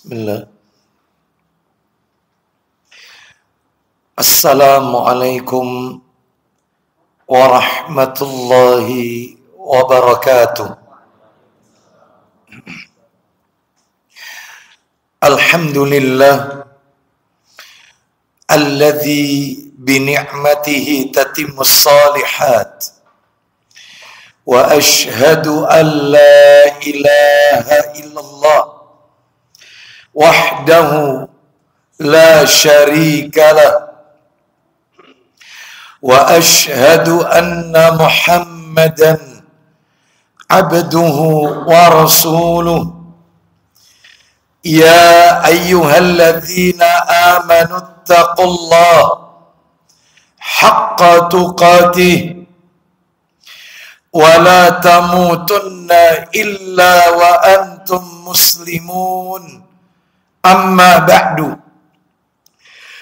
Bismillah. Assalamualaikum warahmatullahi wabarakatuh. Alhamdulillah alladzi bini'matihi tatimmus shalihat wa ashhadu an la ilaha illallah wahdahu la syarika lah wa ashhadu anna Muhammadan abduhu wa rasuluh. Ya ayyuhalladzina amanu ittaqullaha haqqa tuqatih wa la tamutunna illa wa antum muslimun. Amma ba'du,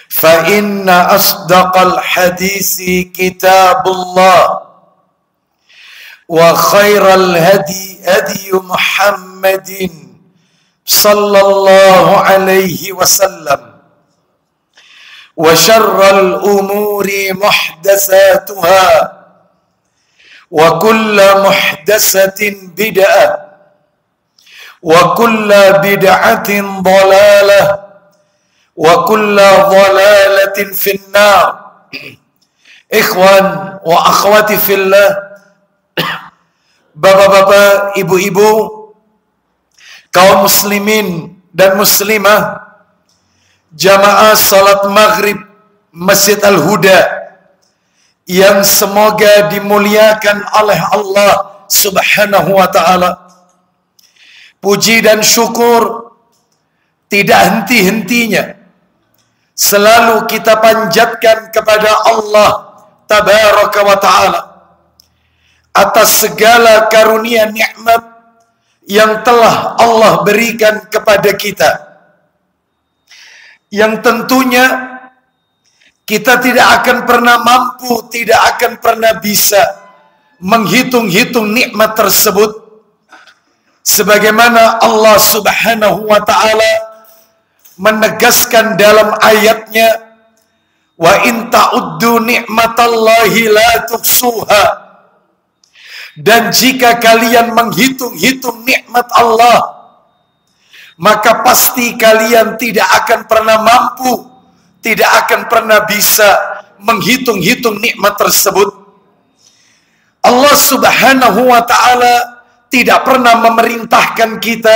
fa inna asdaqal hadisi kitabullah wa khairal hadi hadi Muhammadin sallallahu alaihi wasallam wa syarral umuri muhdatsatuha wa kullu muhdatsatin bid'ah wa kulla bid'atin dhalalah wa kulla dhalalatin finnar. Ikhwan wa akhwati fillah, bapak-bapak, ibu-ibu, kaum muslimin dan muslimah, jamaah salat maghrib Masjid Al-Huda yang semoga dimuliakan oleh Allah Subhanahu wa ta'ala. Puji dan syukur tidak henti-hentinya selalu kita panjatkan kepada Allah Tabaraka wa ta'ala atas segala karunia nikmat yang telah Allah berikan kepada kita, yang tentunya kita tidak akan pernah mampu, tidak akan pernah bisa menghitung-hitung nikmat tersebut. Sebagaimana Allah Subhanahu wa ta'ala menegaskan dalam ayatnya, wa in ta'uddu ni'matallahi la tuhsuha, dan jika kalian menghitung-hitung nikmat Allah, maka pasti kalian tidak akan pernah mampu, tidak akan pernah bisa menghitung-hitung nikmat tersebut. Allah Subhanahu wa ta'ala tidak pernah memerintahkan kita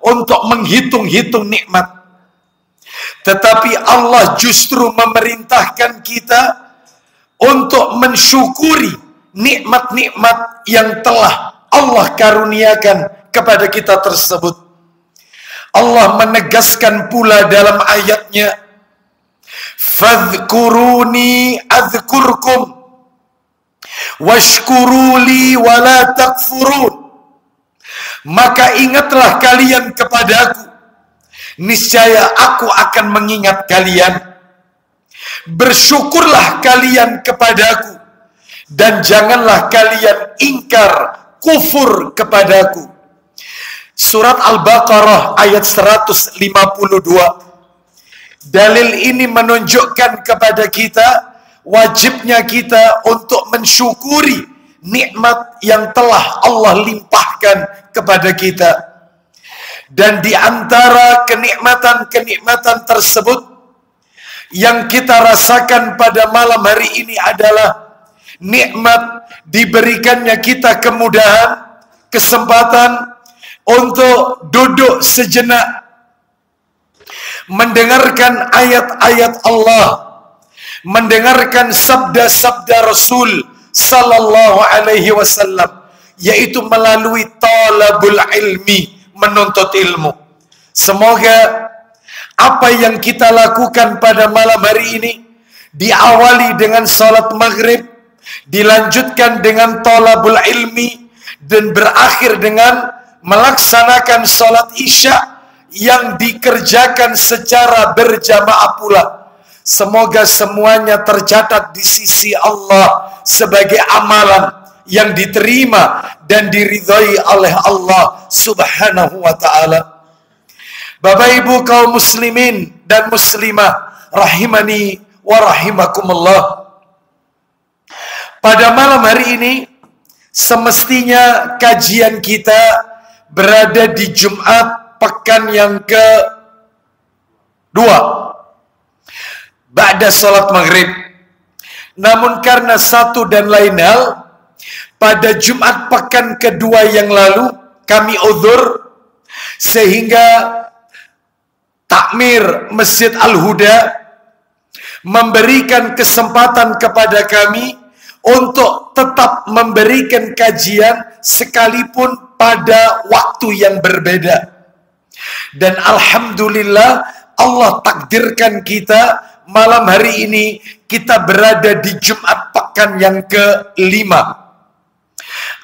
untuk menghitung-hitung nikmat, tetapi Allah justru memerintahkan kita untuk mensyukuri nikmat-nikmat yang telah Allah karuniakan kepada kita tersebut. Allah menegaskan pula dalam ayatnya, fadhkuruni adzkurkum washkuruli wala takfurun. Maka ingatlah kalian kepadaku, niscaya aku akan mengingat kalian. Bersyukurlah kalian kepadaku, dan janganlah kalian ingkar, kufur kepadaku. Surat Al-Baqarah ayat 152. Dalil ini menunjukkan kepada kita wajibnya kita untuk mensyukuri nikmat yang telah Allah limpahkan kepada kita. Dan di antara kenikmatan-kenikmatan tersebut yang kita rasakan pada malam hari ini adalah nikmat diberikannya kita kemudahan, kesempatan untuk duduk sejenak mendengarkan ayat-ayat Allah, mendengarkan sabda-sabda Rasul sallallahu alaihi wasallam, yaitu melalui talabul ilmi, menuntut ilmu. Semoga apa yang kita lakukan pada malam hari ini diawali dengan salat maghrib, dilanjutkan dengan talabul ilmi, dan berakhir dengan melaksanakan salat isya yang dikerjakan secara berjamaah pula. Semoga semuanya tercatat di sisi Allah sebagai amalan yang diterima dan diridhai oleh Allah Subhanahu wa ta'ala. Bapak Ibu kaum muslimin dan muslimah rahimani wa rahimakumullah. Pada malam hari ini semestinya kajian kita berada di Jumat pekan yang ke-2 ba'da salat maghrib. Namun karena satu dan lain hal, pada Jumat pekan kedua yang lalu kami uzur, sehingga takmir Masjid Al-Huda memberikan kesempatan kepada kami untuk tetap memberikan kajian sekalipun pada waktu yang berbeda. Dan alhamdulillah Allah takdirkan kita malam hari ini kita berada di Jumat pekan yang ke-5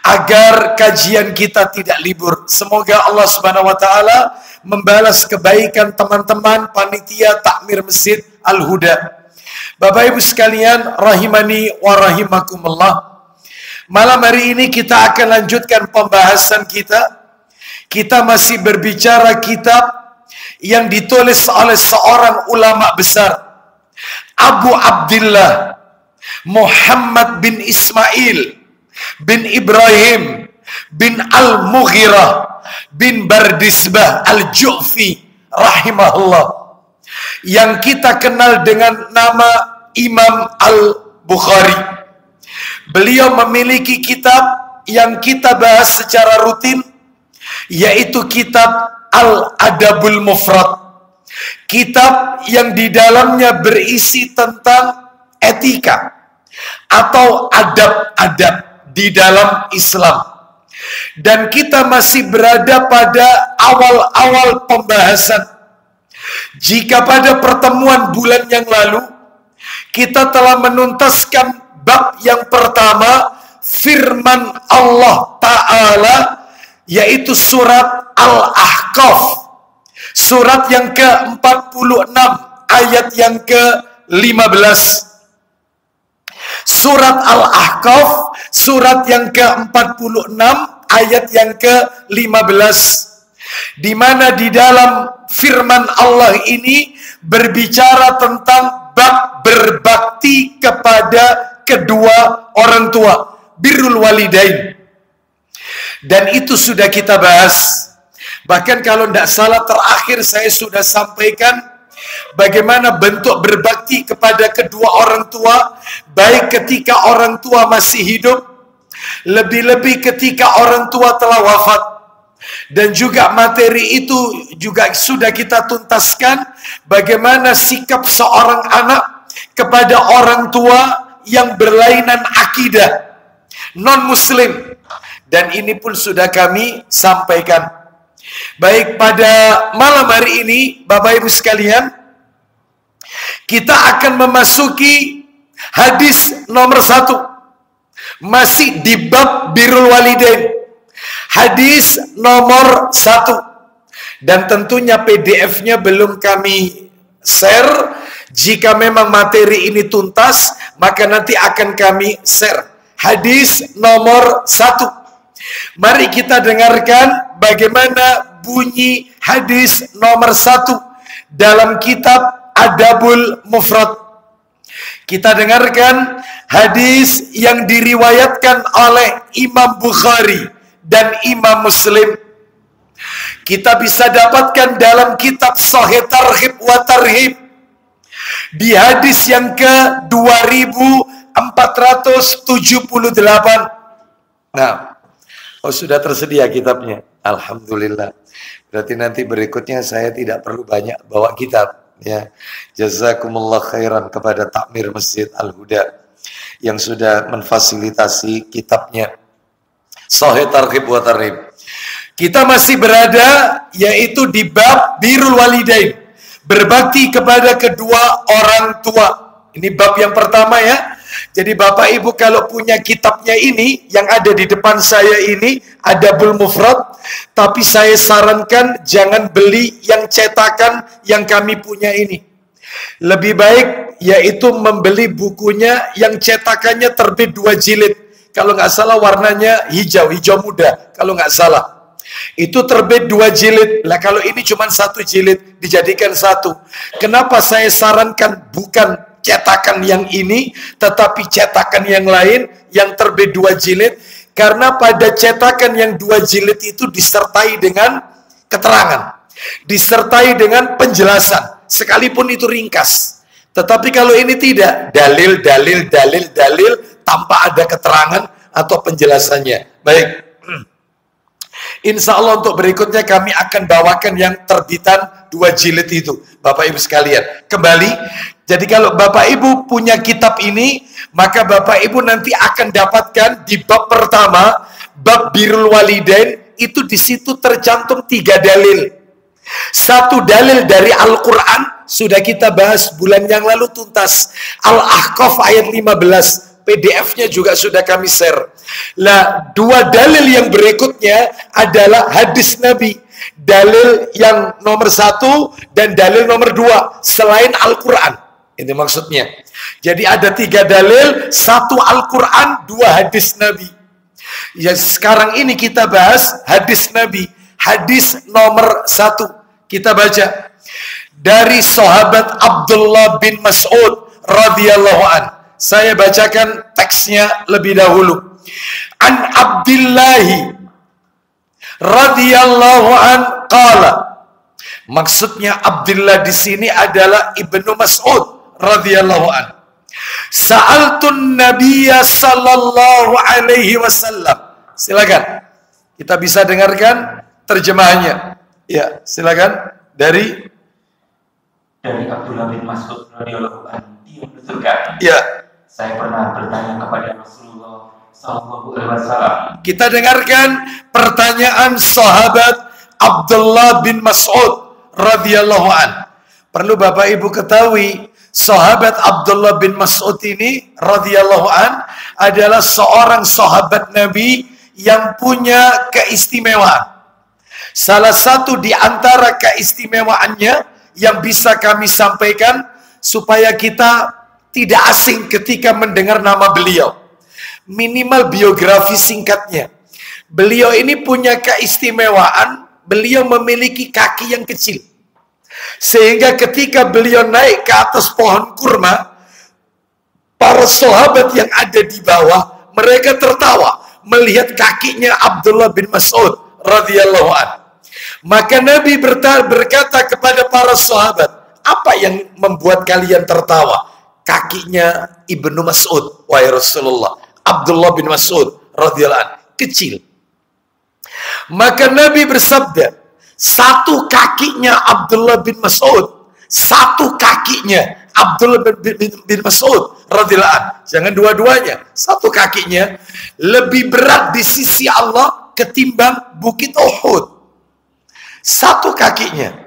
agar kajian kita tidak libur. Semoga Allah Subhanahu wa taala membalas kebaikan teman-teman panitia takmir Masjid Al-Huda. Bapak Ibu sekalian rahimani wa rahimakumullah. Malam hari ini kita akan lanjutkan pembahasan kita. Kita masih berbicara kitab yang ditulis oleh seorang ulama besar, Abu Abdullah Muhammad bin Ismail bin Ibrahim bin Al-Mughirah bin Bardisbah Al-Ju'fi rahimahullah, yang kita kenal dengan nama Imam Al-Bukhari. Beliau memiliki kitab yang kita bahas secara rutin, yaitu kitab Al-Adabul Mufrad. Kitab yang di dalamnya berisi tentang etika atau adab-adab di dalam Islam. Dan kita masih berada pada awal-awal pembahasan. Jika pada pertemuan bulan yang lalu kita telah menuntaskan bab yang pertama, firman Allah Ta'ala, yaitu surat Al-Ahqaf, surat yang ke-46 ayat yang ke-15. Surat Al-Ahqaf, surat yang ke-46 ayat yang ke-15, di mana di dalam firman Allah ini berbicara tentang bab berbakti kepada kedua orang tua, birrul walidain. Dan itu sudah kita bahas. Bahkan kalau tidak salah terakhir saya sudah sampaikan bagaimana bentuk berbakti kepada kedua orang tua, baik ketika orang tua masih hidup, lebih-lebih ketika orang tua telah wafat. Dan juga materi itu juga sudah kita tuntaskan, bagaimana sikap seorang anak kepada orang tua yang berlainan akidah, non-muslim. Dan ini pun sudah kami sampaikan. Baik, pada malam hari ini Bapak Ibu sekalian, kita akan memasuki hadis nomor 1, masih di bab birrul walidain. Hadis nomor 1. Dan tentunya PDF-nya belum kami share. Jika memang materi ini tuntas, maka nanti akan kami share. Hadis nomor 1. Mari kita dengarkan bagaimana bunyi hadis nomor 1 dalam kitab Adabul Mufrad. Kita dengarkan hadis yang diriwayatkan oleh Imam Bukhari dan Imam Muslim. Kita bisa dapatkan dalam kitab Sahih Targhib wa Tarhib di hadis yang ke-2478. Nah, sudah tersedia kitabnya. Alhamdulillah. Berarti nanti berikutnya saya tidak perlu banyak bawa kitab, ya. Jazakumullah khairan kepada takmir Masjid Al-Huda yang sudah memfasilitasi kitabnya Sahih Targhib wa Tarhib. Kita masih berada yaitu di bab birrul walidain, berbakti kepada kedua orang tua. Ini bab yang pertama, ya. Jadi Bapak Ibu kalau punya kitabnya ini yang ada di depan saya ini, Adabul Mufrad, tapi saya sarankan jangan beli yang cetakan yang kami punya ini. Lebih baik yaitu membeli bukunya yang cetakannya terbit 2 jilid. Kalau nggak salah warnanya hijau muda, kalau nggak salah. Itu terbit 2 jilid. Lah kalau ini cuma 1 jilid, dijadikan 1. Kenapa saya sarankan bukan cetakan yang ini, tetapi cetakan yang lain yang terbit 2 jilid? Karena pada cetakan yang 2 jilid itu disertai dengan keterangan, disertai dengan penjelasan, sekalipun itu ringkas. Tetapi kalau ini tidak, dalil tanpa ada keterangan atau penjelasannya. Baik. Insya Allah untuk berikutnya kami akan bawakan yang terbitan 2 jilid itu, Bapak Ibu sekalian. Kembali, jadi kalau Bapak Ibu punya kitab ini, maka Bapak Ibu nanti akan dapatkan di bab pertama, bab birrul walidain, itu di situ tercantum 3 dalil. 1 dalil dari Al-Quran, sudah kita bahas bulan yang lalu tuntas. Al-Ahqaf ayat 15. PDF-nya juga sudah kami share. Nah, 2 dalil yang berikutnya adalah hadis Nabi. Dalil yang nomor 1 dan dalil nomor 2 selain Al-Quran. Ini maksudnya. Jadi ada 3 dalil, 1 Al-Quran, 2 hadis Nabi. Ya, sekarang ini kita bahas hadis Nabi. Hadis nomor 1. Kita baca. Dari sahabat Abdullah bin Mas'ud radhiyallahu anhu. Saya bacakan teksnya lebih dahulu. An Abdillahi radhiyallahu an qala. Maksudnya Abdullah di sini adalah Ibnu Mas'ud radhiyallahu an. Sa'altun Nabiyya sallallahu alaihi wasallam. Silakan. Kita bisa dengarkan terjemahannya. Ya, silakan dari Abdullah bin Mas'ud radhiyallahu anhu. Dia menuturkan. Ya. Saya pernah bertanya kepada Rasulullah sallallahu alaihi wasallam. Kita dengarkan pertanyaan sahabat Abdullah bin Mas'ud radhiyallahu an. Perlu Bapak Ibu ketahui, sahabat Abdullah bin Mas'ud ini radhiyallahu an adalah seorang sahabat Nabi yang punya keistimewaan. Salah satu di antara keistimewaannya yang bisa kami sampaikan supaya kita tidak asing ketika mendengar nama beliau. Minimal biografi singkatnya. Beliau ini punya keistimewaan, beliau memiliki kaki yang kecil. Sehingga ketika beliau naik ke atas pohon kurma, para sahabat yang ada di bawah, mereka tertawa melihat kakinya Abdullah bin Mas'ud radhiyallahu anhu. Maka Nabi berkata kepada para sahabat, apa yang membuat kalian tertawa? Kakinya Ibnu Mas'ud, wahai Rasulullah. Abdullah bin Mas'ud radhiyallahu anhu kecil. Maka Nabi bersabda, 1 kakinya Abdullah bin Mas'ud, 1 kakinya Abdullah bin Mas'ud radhiyallahu anhu, jangan dua-duanya, 1 kakinya lebih berat di sisi Allah ketimbang bukit Uhud. 1 kakinya.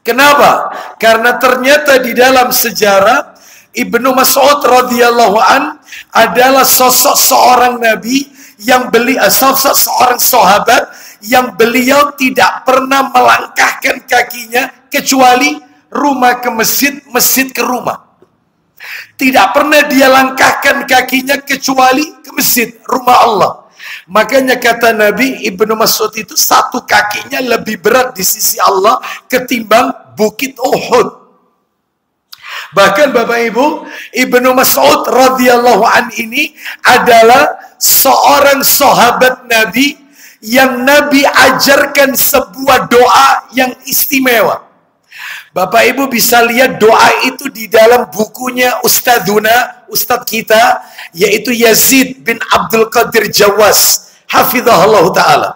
Kenapa? Karena ternyata di dalam sejarah Ibnu Mas'ud radhiyallahu an adalah sosok seorang nabi yang sosok seorang sahabat yang beliau tidak pernah melangkahkan kakinya kecuali rumah ke masjid, masjid ke rumah. Tidak pernah dia langkahkan kakinya kecuali ke masjid, rumah Allah. Makanya kata Nabi, Ibnu Mas'ud itu 1 kakinya lebih berat di sisi Allah ketimbang bukit Uhud. Bahkan Bapak Ibu, Ibnu Mas'ud radhiyallahu an ini adalah seorang sahabat Nabi yang Nabi ajarkan sebuah doa yang istimewa. Bapak Ibu bisa lihat doa itu di dalam bukunya Ustadzuna, Ustadz kita, yaitu Yazid bin Abdul Qadir Jawas, hafizahullah ta'ala.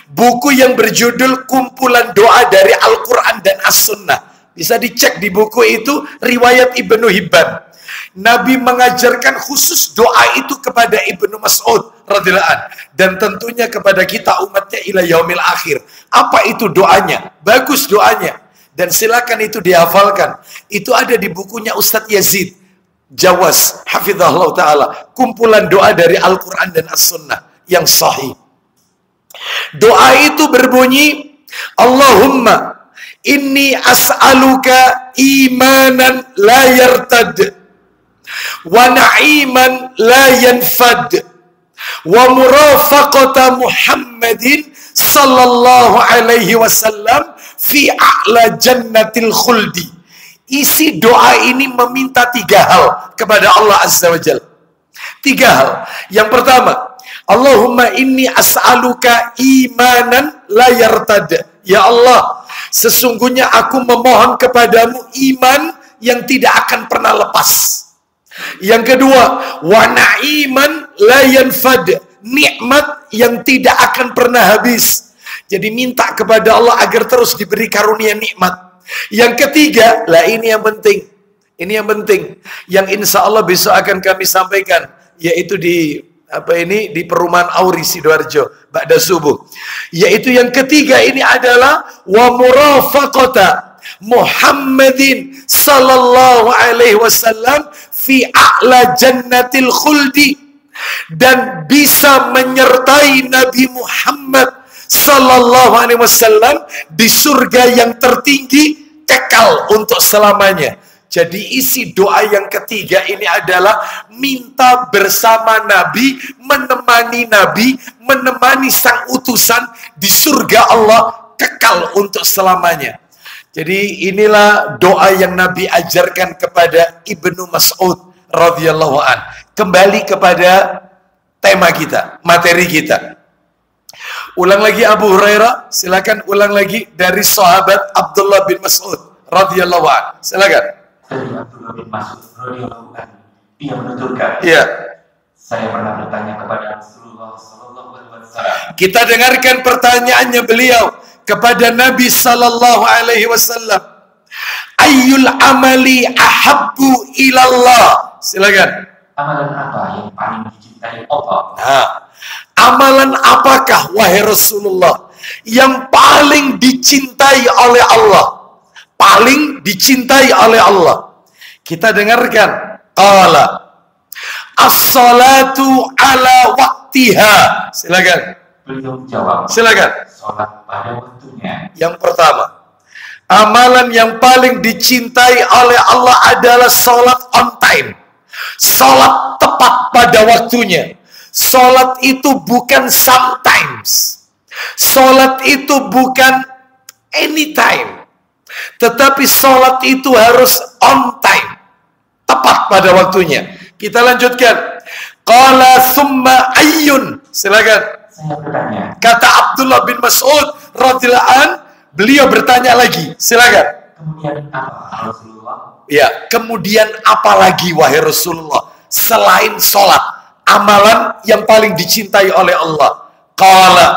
Buku yang berjudul Kumpulan Doa dari Al-Quran dan As-Sunnah. Bisa dicek di buku itu, riwayat Ibnu Hibban. Nabi mengajarkan khusus doa itu kepada Ibnu Mas'ud radhiyallahu anhu, dan tentunya kepada kita umatnya ila yaumil akhir. Apa itu doanya? Bagus doanya. Dan silakan itu dihafalkan. Itu ada di bukunya Ustadz Yazid Jawas, hafizahullah ta'ala. Kumpulan doa dari Al-Quran dan As-Sunnah yang sahih. Doa itu berbunyi, Allahumma inni as'aluka imanan la yartad wa na'iman la yanfad wa murafaqata Muhammadin sallallahu alaihi wasallam fi a'la jannatil khuldi. Isi doa ini meminta 3 hal kepada Allah Azza wa Jalla. 3 hal. Yang pertama, Allahumma inni as'aluka imanan la yartad. Ya Allah, sesungguhnya aku memohon kepadamu iman yang tidak akan pernah lepas. Yang kedua, wa na'iman la yanfad. Nikmat yang tidak akan pernah habis. Jadi minta kepada Allah agar terus diberi karunia nikmat. Yang ketiga, lah ini yang penting. Ini yang penting. Yang insya Allah besok akan kami sampaikan, yaitu di di perumahan Auri Sidoarjo ba'da subuh. Yaitu yang ketiga ini adalah wa murafaqata Muhammadin sallallahu alaihi wasallam fi a'la jannatil khuldi, dan bisa menyertai Nabi Muhammad sallallahu alaihi wasallam di surga yang tertinggi, kekal untuk selamanya. Jadi isi doa yang ketiga ini adalah minta bersama Nabi, menemani sang utusan di surga Allah, kekal untuk selamanya. Jadi inilah doa yang Nabi ajarkan kepada Ibnu Mas'ud radhiyallahu an. Kembali kepada tema kita, materi kita. Ulang lagi Abu Hurairah, silakan ulang lagi dari sahabat Abdullah bin Mas'ud radhiyallahu an. Silakan. Dari Abdullah bin Mas'ud radhiyallahu an, dia menuturkan, Iya. Saya pernah bertanya kepada Rasulullah sallallahu alaihi wasallam. Kita dengarkan pertanyaannya beliau kepada Nabi sallallahu alaihi wasallam. Ayyul amali ahabbu ilallah. Silakan. Amalan apa yang paling dicintai Allah? Nah, amalan apakah wahai Rasulullah yang paling dicintai oleh Allah? Paling dicintai oleh Allah. Kita dengarkan. Qala as-salatu ala waktiha. Silakan. Beliau menjawab, Silakan. sholat pada waktunya. Yang pertama, amalan yang paling dicintai oleh Allah adalah sholat on time. Sholat tepat pada waktunya. Sholat itu bukan sometimes. Sholat itu bukan anytime. Tetapi sholat itu harus on time. Tepat pada waktunya. Kita lanjutkan. Qala summa ayyun. Silakan. Saya bertanya, Kata Abdullah bin Mas'ud radhiyallahu an, beliau bertanya lagi. Silakan. kemudian apa Rasulullah? Ya, kemudian apa lagi wahai Rasulullah selain sholat, amalan yang paling dicintai oleh Allah? Qala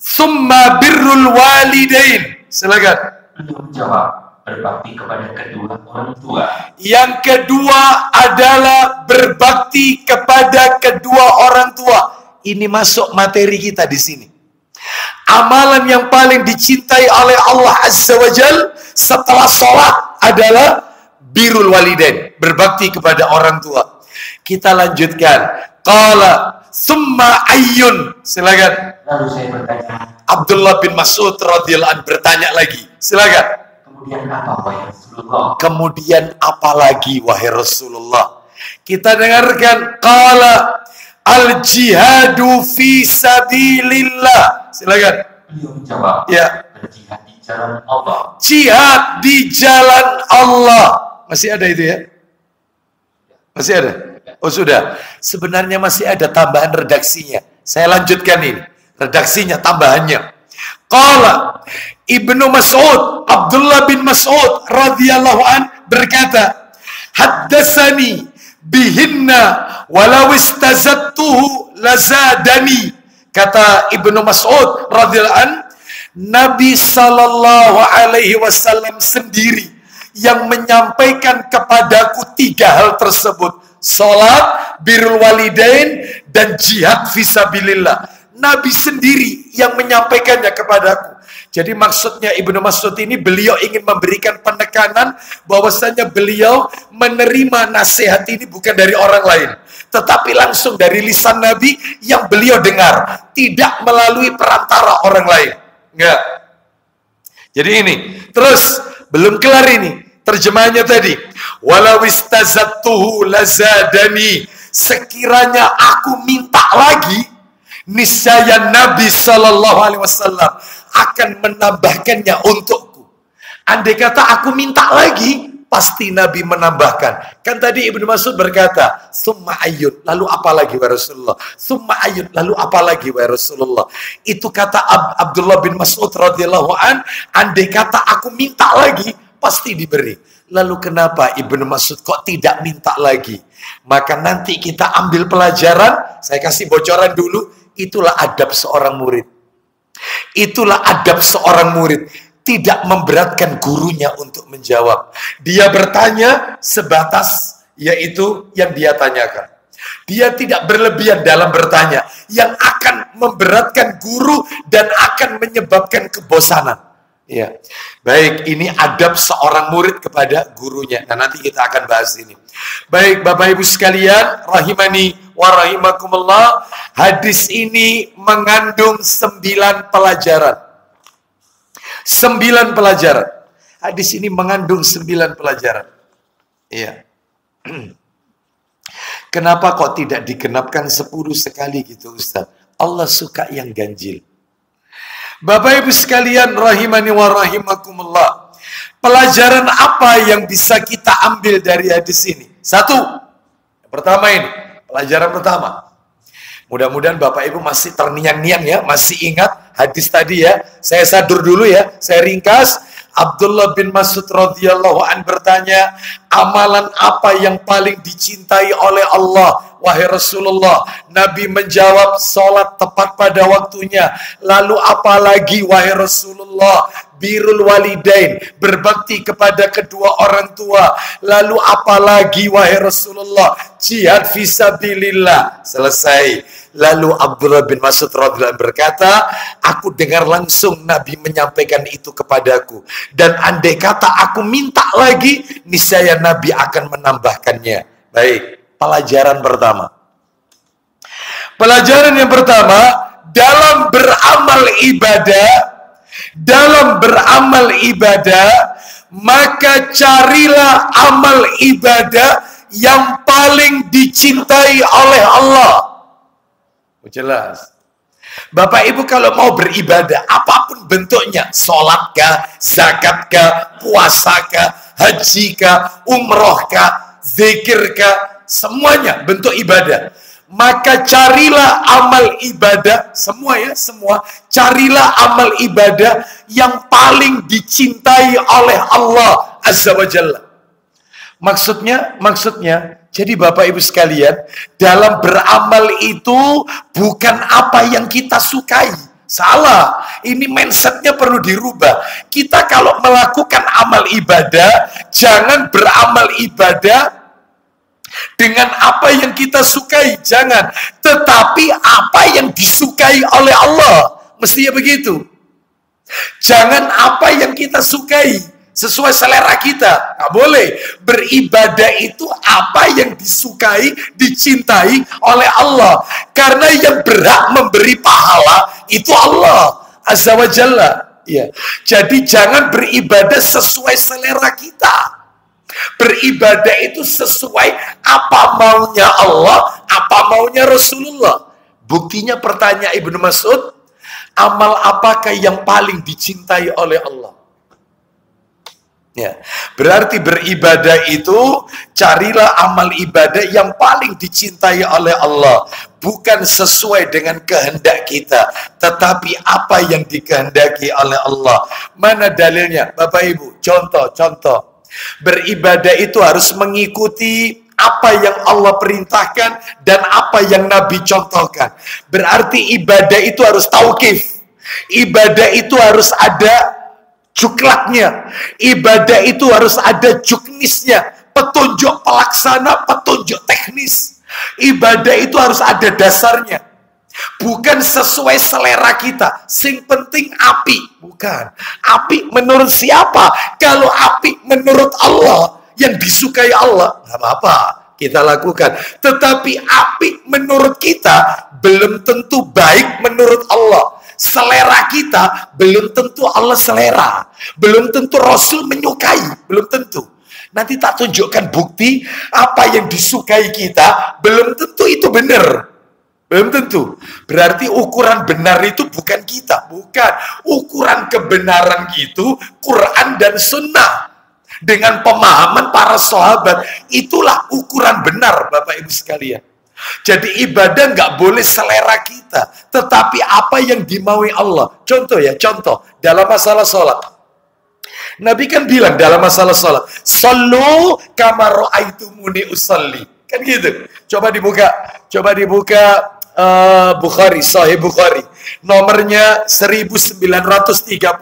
summa birrul walidain. Silakan. Beliau menjawab, berbakti kepada kedua orang tua. Yang kedua adalah berbakti kepada kedua orang tua. Ini masuk materi kita di sini. Amalan yang paling dicintai oleh Allah Azza wa Jal setelah sholat adalah birrul walidain, berbakti kepada orang tua. Kita lanjutkan. Qala summa ayyun. Silakan. Lalu saya bertanya, Abdullah bin Mas'ud radhiyallahu anhu bertanya lagi. Silakan. kemudian apa wahai Rasulullah? Kemudian apa lagi wahai Rasulullah? Kita dengarkan. Qala al jihadu fi sabilillah. Silakan. Beliau menjawab, Ya. berjihad di jalan Allah. Jihad di jalan Allah. Masih ada itu ya? Masih ada? Oh sudah. Sebenarnya masih ada tambahan redaksinya. Saya lanjutkan ini. Redaksinya, tambahannya. Qala Ibnu Mas'ud, Abdullah bin Mas'ud radhiyallahu an berkata, haddatsani bihinna walau istazattuhu lazadani. Kata Ibnu Mas'ud radhiyallahu an, Nabi sallallahu alaihi wasallam sendiri yang menyampaikan kepadaku 3 hal tersebut. Salat, birrul walidain, dan jihad fisabilillah. Nabi sendiri yang menyampaikannya kepadaku. Jadi maksudnya Ibnu Mas'ud ini beliau ingin memberikan penekanan bahwasanya beliau menerima nasihat ini bukan dari orang lain, tetapi langsung dari lisan Nabi yang beliau dengar, tidak melalui perantara orang lain. Enggak. Jadi ini, terus belum kelar ini terjemahannya tadi. Walau istazattuhu lazadani. sekiranya aku minta lagi, niscaya Nabi Shallallahu Alaihi Wasallam akan menambahkannya untukku. Andai kata aku minta lagi, pasti Nabi menambahkan. Kan tadi Ibnu Mas'ud berkata, summa ayyun, lalu apa lagi wa Rasulullah? Summa ayyun, lalu apa lagi wa Rasulullah? Itu kata Abdullah bin Mas'ud radhiyallahu an, andai kata aku minta lagi, pasti diberi. Lalu kenapa Ibnu Mas'ud kok tidak minta lagi? Maka nanti kita ambil pelajaran, saya kasih bocoran dulu, itulah adab seorang murid. Itulah adab seorang murid. Tidak memberatkan gurunya untuk menjawab. Dia bertanya sebatas yaitu yang dia tanyakan. Dia tidak berlebihan dalam bertanya yang akan memberatkan guru dan akan menyebabkan kebosanan. Ya. Baik, ini adab seorang murid kepada gurunya. Nah, nanti kita akan bahas ini. Baik, Bapak Ibu sekalian, rahimani wa rahimakumullah, hadis ini mengandung 9 pelajaran. 9 pelajaran. Hadis ini mengandung 9 pelajaran. Iya. Kenapa kok tidak digenapkan 10 sekali gitu, Ustaz? Allah suka yang ganjil. Bapak Ibu sekalian, rahimani wa rahimakumullah. Pelajaran apa yang bisa kita ambil dari hadis ini? 1. Yang pertama ini, pelajaran pertama. Mudah-mudahan Bapak Ibu masih terniang-niang ya, masih ingat hadis tadi ya. Saya sadur dulu ya, saya ringkas. Abdullah bin Mas'ud radhiyallahu an bertanya, amalan apa yang paling dicintai oleh Allah, wahai Rasulullah? Nabi menjawab, sholat tepat pada waktunya. Lalu apa lagi, wahai Rasulullah? Birrul walidain, berbakti kepada kedua orang tua. Lalu apa lagi, wahai Rasulullah? Jihad fisabilillah. Selesai. Lalu Abdullah bin Mas'ud radhiyallahu anhu berkata, aku dengar langsung Nabi menyampaikan itu kepadaku. Dan andai kata aku minta lagi, niscaya Nabi akan menambahkannya. Baik, pelajaran pertama. Pelajaran yang pertama, dalam beramal ibadah, maka carilah amal ibadah yang paling dicintai oleh Allah. Jelas. Bapak Ibu kalau mau beribadah, apapun bentuknya, sholat kah, zakat kah, puasa kah, haji kah, umroh kah, zikir kah, semuanya bentuk ibadah. Maka carilah amal ibadah, semua ya, semua. Carilah amal ibadah yang paling dicintai oleh Allah Azza wa Jalla. Maksudnya, jadi Bapak Ibu sekalian, dalam beramal itu bukan apa yang kita sukai. Salah, ini mindsetnya perlu dirubah. Kita kalau melakukan amal ibadah, jangan beramal ibadah dengan apa yang kita sukai, jangan. Tetapi apa yang disukai oleh Allah, mestinya begitu. Jangan apa yang kita sukai sesuai selera kita, nggak boleh. Beribadah itu apa yang disukai, dicintai oleh Allah. Karena yang berhak memberi pahala itu Allah Azza wa Jalla. Ya. Jadi jangan beribadah sesuai selera kita. Beribadah itu sesuai apa maunya Allah, apa maunya Rasulullah. Buktinya pertanyaan Ibnu Mas'ud, amal apakah yang paling dicintai oleh Allah? Ya, berarti beribadah itu carilah amal ibadah yang paling dicintai oleh Allah, bukan sesuai dengan kehendak kita, tetapi apa yang dikehendaki oleh Allah. Mana dalilnya, Bapak Ibu? Contoh. Beribadah itu harus mengikuti apa yang Allah perintahkan dan apa yang Nabi contohkan. Berarti ibadah itu harus tauqif. Ibadah itu harus ada cuklaknya. Ibadah itu harus ada juknisnya, petunjuk pelaksana, petunjuk teknis. Ibadah itu harus ada dasarnya, bukan sesuai selera kita. Sing penting api, bukan. Api menurut siapa? Kalau api menurut Allah, yang disukai Allah, nggak apa-apa kita lakukan. Tetapi api menurut kita belum tentu baik menurut Allah. Selera kita belum tentu Allah selera, belum tentu Rasul menyukai, belum tentu. Nanti tak tunjukkan bukti apa yang disukai kita, belum tentu itu benar. Belum tentu. Berarti ukuran benar itu bukan kita. Bukan. Ukuran kebenaran itu Quran dan Sunnah. Dengan pemahaman para sahabat. Itulah ukuran benar, Bapak Ibu sekalian. Jadi ibadah nggak boleh selera kita. Tetapi apa yang dimaui Allah. Contoh ya, contoh. Dalam masalah sholat. Nabi kan bilang dalam masalah sholat, sallu kama ra'aitumuni usalli. Kan gitu. Coba dibuka Bukhari, Sahih Bukhari. Nomornya 1939.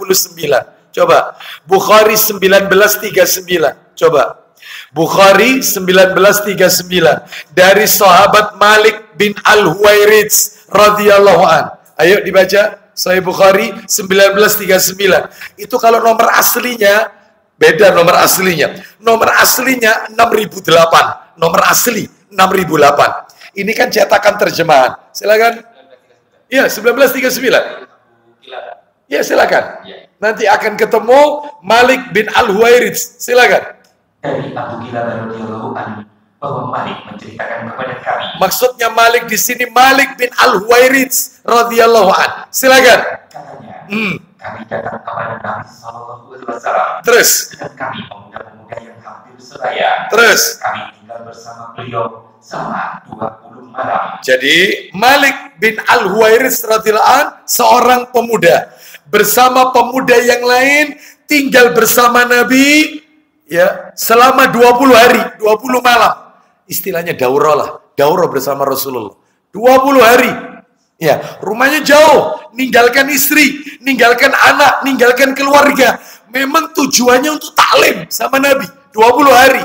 Coba. Bukhari 1939. Coba. Bukhari 1939. Dari sahabat Malik bin Al-Huwairits radhiyallahu an. Ayo dibaca. Sahih Bukhari 1939. Itu kalau nomor aslinya beda nomor aslinya. Nomor aslinya 6008. Nomor asli 6008. Ini kan cetakan terjemahan. Silakan. Iya, 1939. Ya, silakan. Nanti akan ketemu Malik bin Al-Huwairits. Silakan. Dari Abu Kilabah radhiyallahu anhu bahwa Malik menceritakan kepada kami. Maksudnya Malik di sini Malik bin Al-Huwairits radhiyallahu anhu. Silakan. Katanya, kami datang kepada Nabi Sallallahu Alaihi Wasallam. Terus. Dan kami pemuda-pemuda yang hampir sebaya. Terus. Kami tinggal bersama beliau selama 20 malam. Jadi Malik bin Al-Huwairits radhiyallahu anhu seorang pemuda bersama pemuda yang lain tinggal bersama Nabi ya selama 20 hari, 20 malam. Istilahnya daurah lah, daurah bersama Rasulullah. 20 hari. Ya, rumahnya jauh, ninggalkan istri, ninggalkan anak, ninggalkan keluarga. Memang tujuannya untuk taklim sama Nabi. 20 hari.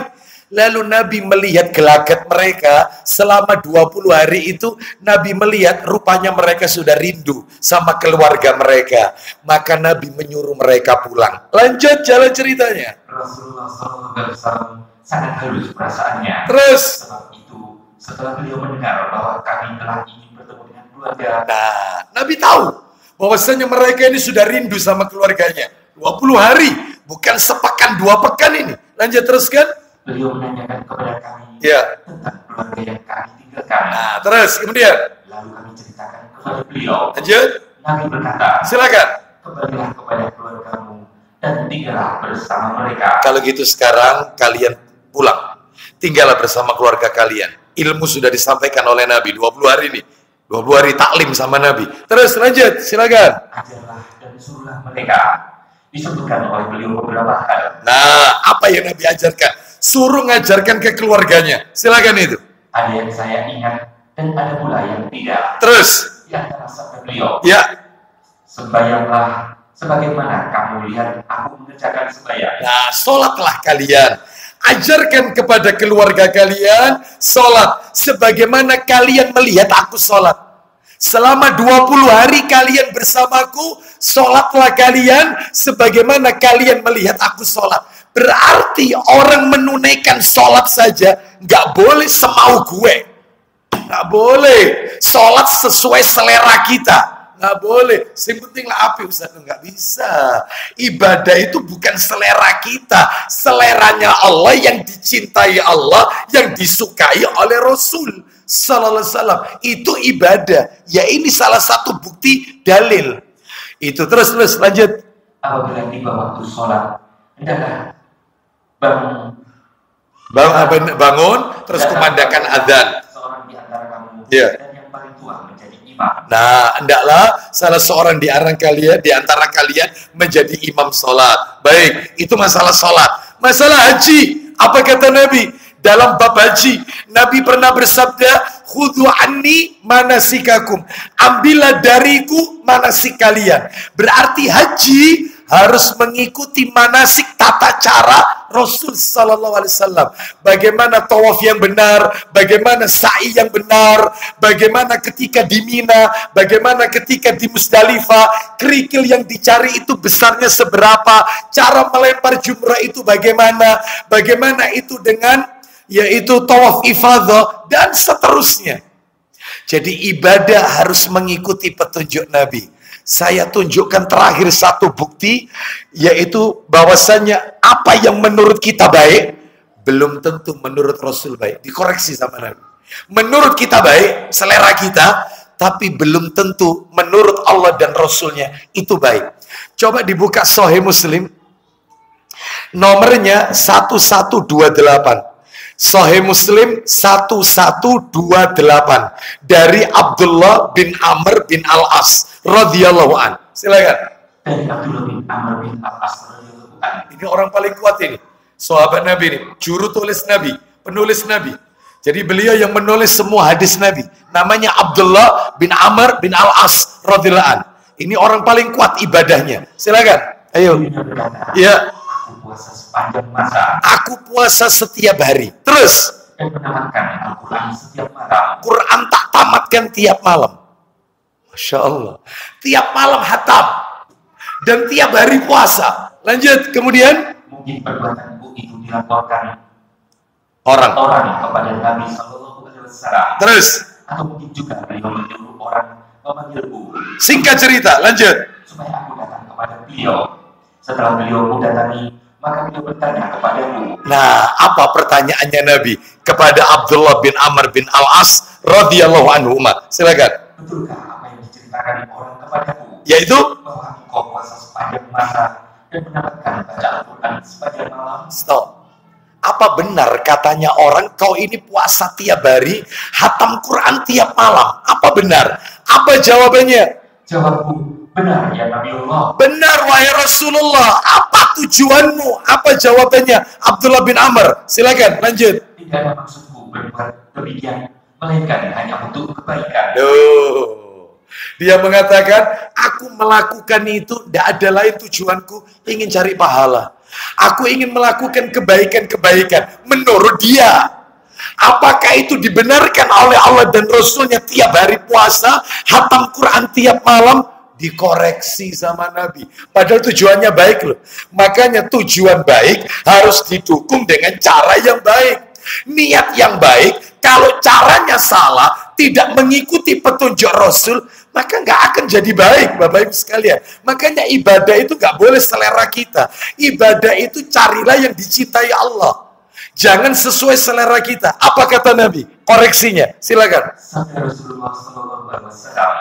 Lalu Nabi melihat gelagat mereka selama 20 hari itu. Nabi melihat rupanya mereka sudah rindu sama keluarga mereka. Maka Nabi menyuruh mereka pulang. Lanjut jalan ceritanya. Rasulullah SAW sangat halus perasaannya. Terus. Sebab itu, setelah beliau mendengar bahwa kami telah ingin bertemu dengan keluarga. Nah, Nabi tahu bahwasanya mereka ini sudah rindu sama keluarganya. 20 hari, bukan sepekan 2 pekan ini. Lanjut teruskan. Beliau menanyakan kepada kami tentang keluarga yang kami tinggalkan. Nah, terus kemudian. Lalu kami ceritakan kepada beliau. Lanjut. Nabi berkata, silakan. Kembalilah kepada keluargamu dan tinggallah bersama mereka. Kalau gitu sekarang kalian pulang. Tinggallah bersama keluarga kalian. Ilmu sudah disampaikan oleh Nabi 20 hari ini. 20 hari taklim sama Nabi. Terus lanjut, silakan. Ajarlah dan suruhlah mereka. Disebutkan oleh beliau beberapa hal. Nah, apa yang Nabi ajarkan? Suruh ngajarkan ke keluarganya. Silakan itu. Ada yang saya ingat dan ada pula yang tidak. Terus. Di antara sabda beliau. Ya. Sembayanglah sebagaimana kamu lihat aku mengerjakan sembahyang. Nah, sholatlah kalian. Ajarkan kepada keluarga kalian sholat sebagaimana kalian melihat aku sholat. Selama 20 hari kalian bersamaku, sholatlah kalian sebagaimana kalian melihat aku sholat. Berarti orang menunaikan sholat saja nggak boleh semau gue. Nggak boleh. Sholat sesuai selera kita. Nggak boleh. Yang penting lah api Ustaz. Nggak bisa. Ibadah itu bukan selera kita. Seleranya Allah yang dicintai Allah, yang disukai oleh Rasul Sallallahu Alaihi Wasallam. Itu ibadah. Ya ini salah satu bukti dalil. Itu terus lanjut. Apabila tiba waktu sholat, hendaklah bangun terus kumandangkan adzan. Seorang di antara kamu dan yang paling tua menjadi imam. Nah, hendaklah salah seorang di antara kalian menjadi imam sholat. Baik, itu masalah sholat. Masalah haji, apa kata Nabi? Dalam bab haji, Nabi pernah bersabda, khudhu anni manasikakum. Ambillah dariku manasik kalian. Berarti haji harus mengikuti manasik tata cara Rasul Sallallahu Alaihi Wasallam. Bagaimana tawaf yang benar, bagaimana sa'i yang benar, bagaimana ketika di Mina, bagaimana ketika di Musdalifah, kerikil yang dicari itu besarnya seberapa, cara melempar jumrah itu bagaimana, bagaimana itu dengan yaitu tawaf ifadah dan seterusnya. Jadi ibadah harus mengikuti petunjuk Nabi. Saya tunjukkan terakhir satu bukti, yaitu bahwasannya apa yang menurut kita baik, belum tentu menurut Rasul baik. Dikoreksi sama Nabi. Menurut kita baik, selera kita, tapi belum tentu menurut Allah dan Rasulnya itu baik. Coba dibuka Sahih Muslim, nomornya 1128. Sahih Muslim 1128 dari Abdullah bin Amr bin Al-As radhiyallahu an. Silakan. Dari Abdullah bin Amr bin Al-As radhiyallahu an. Ini orang paling kuat ini. Sahabat Nabi ini, juru tulis Nabi, penulis Nabi. Jadi beliau yang menulis semua hadis Nabi. Namanya Abdullah bin Amr bin Al-As radhiyallahu an. Ini orang paling kuat ibadahnya. Silakan. Ayo. Ya. Aku puasa sepanjang masa. Aku puasa setiap hari. Terus. Dan menamatkan Al-Quran setiap malam. Quran tak tamatkan tiap malam. Masya Allah. Tiap malam hatam. Dan tiap hari puasa. Lanjut. Kemudian. Mungkin perbuatanku itu dilaporkan orang kepada Nabi Sallallahu Alaihi Wasallam. Terus. Atau mungkin juga beliau menyuruh orang memanggilku. Singkat cerita, lanjut. Supaya aku datang kepada beliau. Setelah beliau datangi, maka beliau bertanya kepadaku. Nah, apa pertanyaannya Nabi kepada Abdullah bin Amr bin Al-As radhiyallahu anhu? Silakan. Betulkah apa yang diceritakan orang kepadaku? Yaitu bahwa engkau puasa sepanjang masa dan mendapatkan baca Al-Quran sepanjang malam. Stop. Apa benar katanya orang kau ini puasa tiap hari, hatam Quran tiap malam? Apa benar? Apa jawabannya? Jawabku, benar ya Nabi Allah. Benar wahai Rasulullah. Apa tujuanmu? Apa jawabannya? Abdullah bin Amr. Silakan lanjut. Tidak ada maksudku berbuat demikian, melainkan hanya untuk kebaikan. Dia mengatakan, aku melakukan itu tidak ada lain tujuanku, ingin cari pahala. Aku ingin melakukan kebaikan-kebaikan menurut dia. Apakah itu dibenarkan oleh Allah dan Rasulnya tiap hari puasa, hatam Quran tiap malam? Dikoreksi sama Nabi. Padahal tujuannya baik loh. Makanya tujuan baik harus didukung dengan cara yang baik. Niat yang baik, kalau caranya salah, tidak mengikuti petunjuk Rasul, maka nggak akan jadi baik, Bapak Ibu sekalian. Makanya ibadah itu nggak boleh selera kita. Ibadah itu carilah yang dicintai Allah. Jangan sesuai selera kita. Apa kata Nabi? Koreksinya, silakan.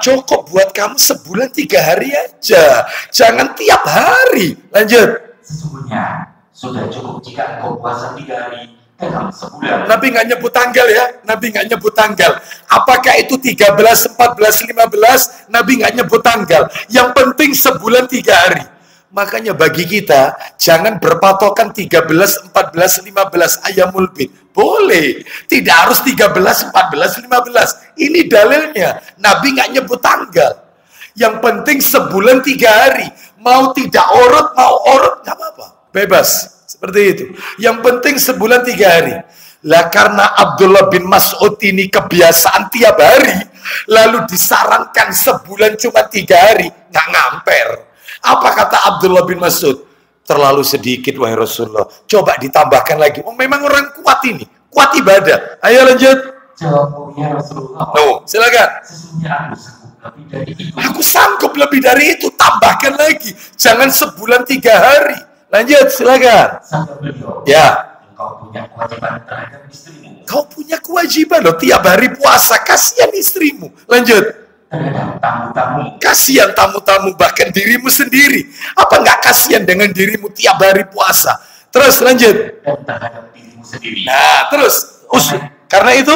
Cukup buat kamu sebulan 3 hari aja. Jangan tiap hari. Lanjut. Sesungguhnya sudah cukup jika engkau puasa 3 hari dalam sebulan. Nabi nggak nyebut tanggal ya. Nabi nggak nyebut tanggal. Apakah itu 13, 14, 15? Nabi nggak nyebut tanggal. Yang penting sebulan 3 hari. Makanya bagi kita, jangan berpatokan 13, 14, 15 Ayyamul Bid. Boleh. Tidak harus 13, 14, 15. Ini dalilnya. Nabi nggak nyebut tanggal. Yang penting sebulan 3 hari. Mau tidak urut, mau urut, nggak apa-apa. Bebas. Seperti itu. Yang penting sebulan 3 hari. Lah karena Abdullah bin Mas'ud ini kebiasaan tiap hari, lalu disarankan sebulan cuma 3 hari, nggak ngamper. Apa kata Abdullah bin Mas'ud? Terlalu sedikit wahai Rasulullah. Coba ditambahkan lagi. Oh, memang orang kuat ini, kuat ibadah. Ayo lanjut. Jawabku ya Rasulullah. Silakan. Sesungguhnya aku sanggup lebih dari itu. Aku sanggup lebih dari itu. Tambahkan lagi. Jangan sebulan 3 hari. Lanjut, silakan. Sampai beliau. Ya. Engkau punya kewajiban terhadap istrimu. Kau punya kewajiban loh. Tiap hari puasa. Kasihan istrimu. Lanjut. Terhadap tamu-tamu. Kasihan tamu-tamu, bahkan dirimu sendiri. Apa nggak kasihan dengan dirimu tiap hari puasa? Terus lanjut. Dan terhadap dirimu sendiri. Nah, terus. Karena itu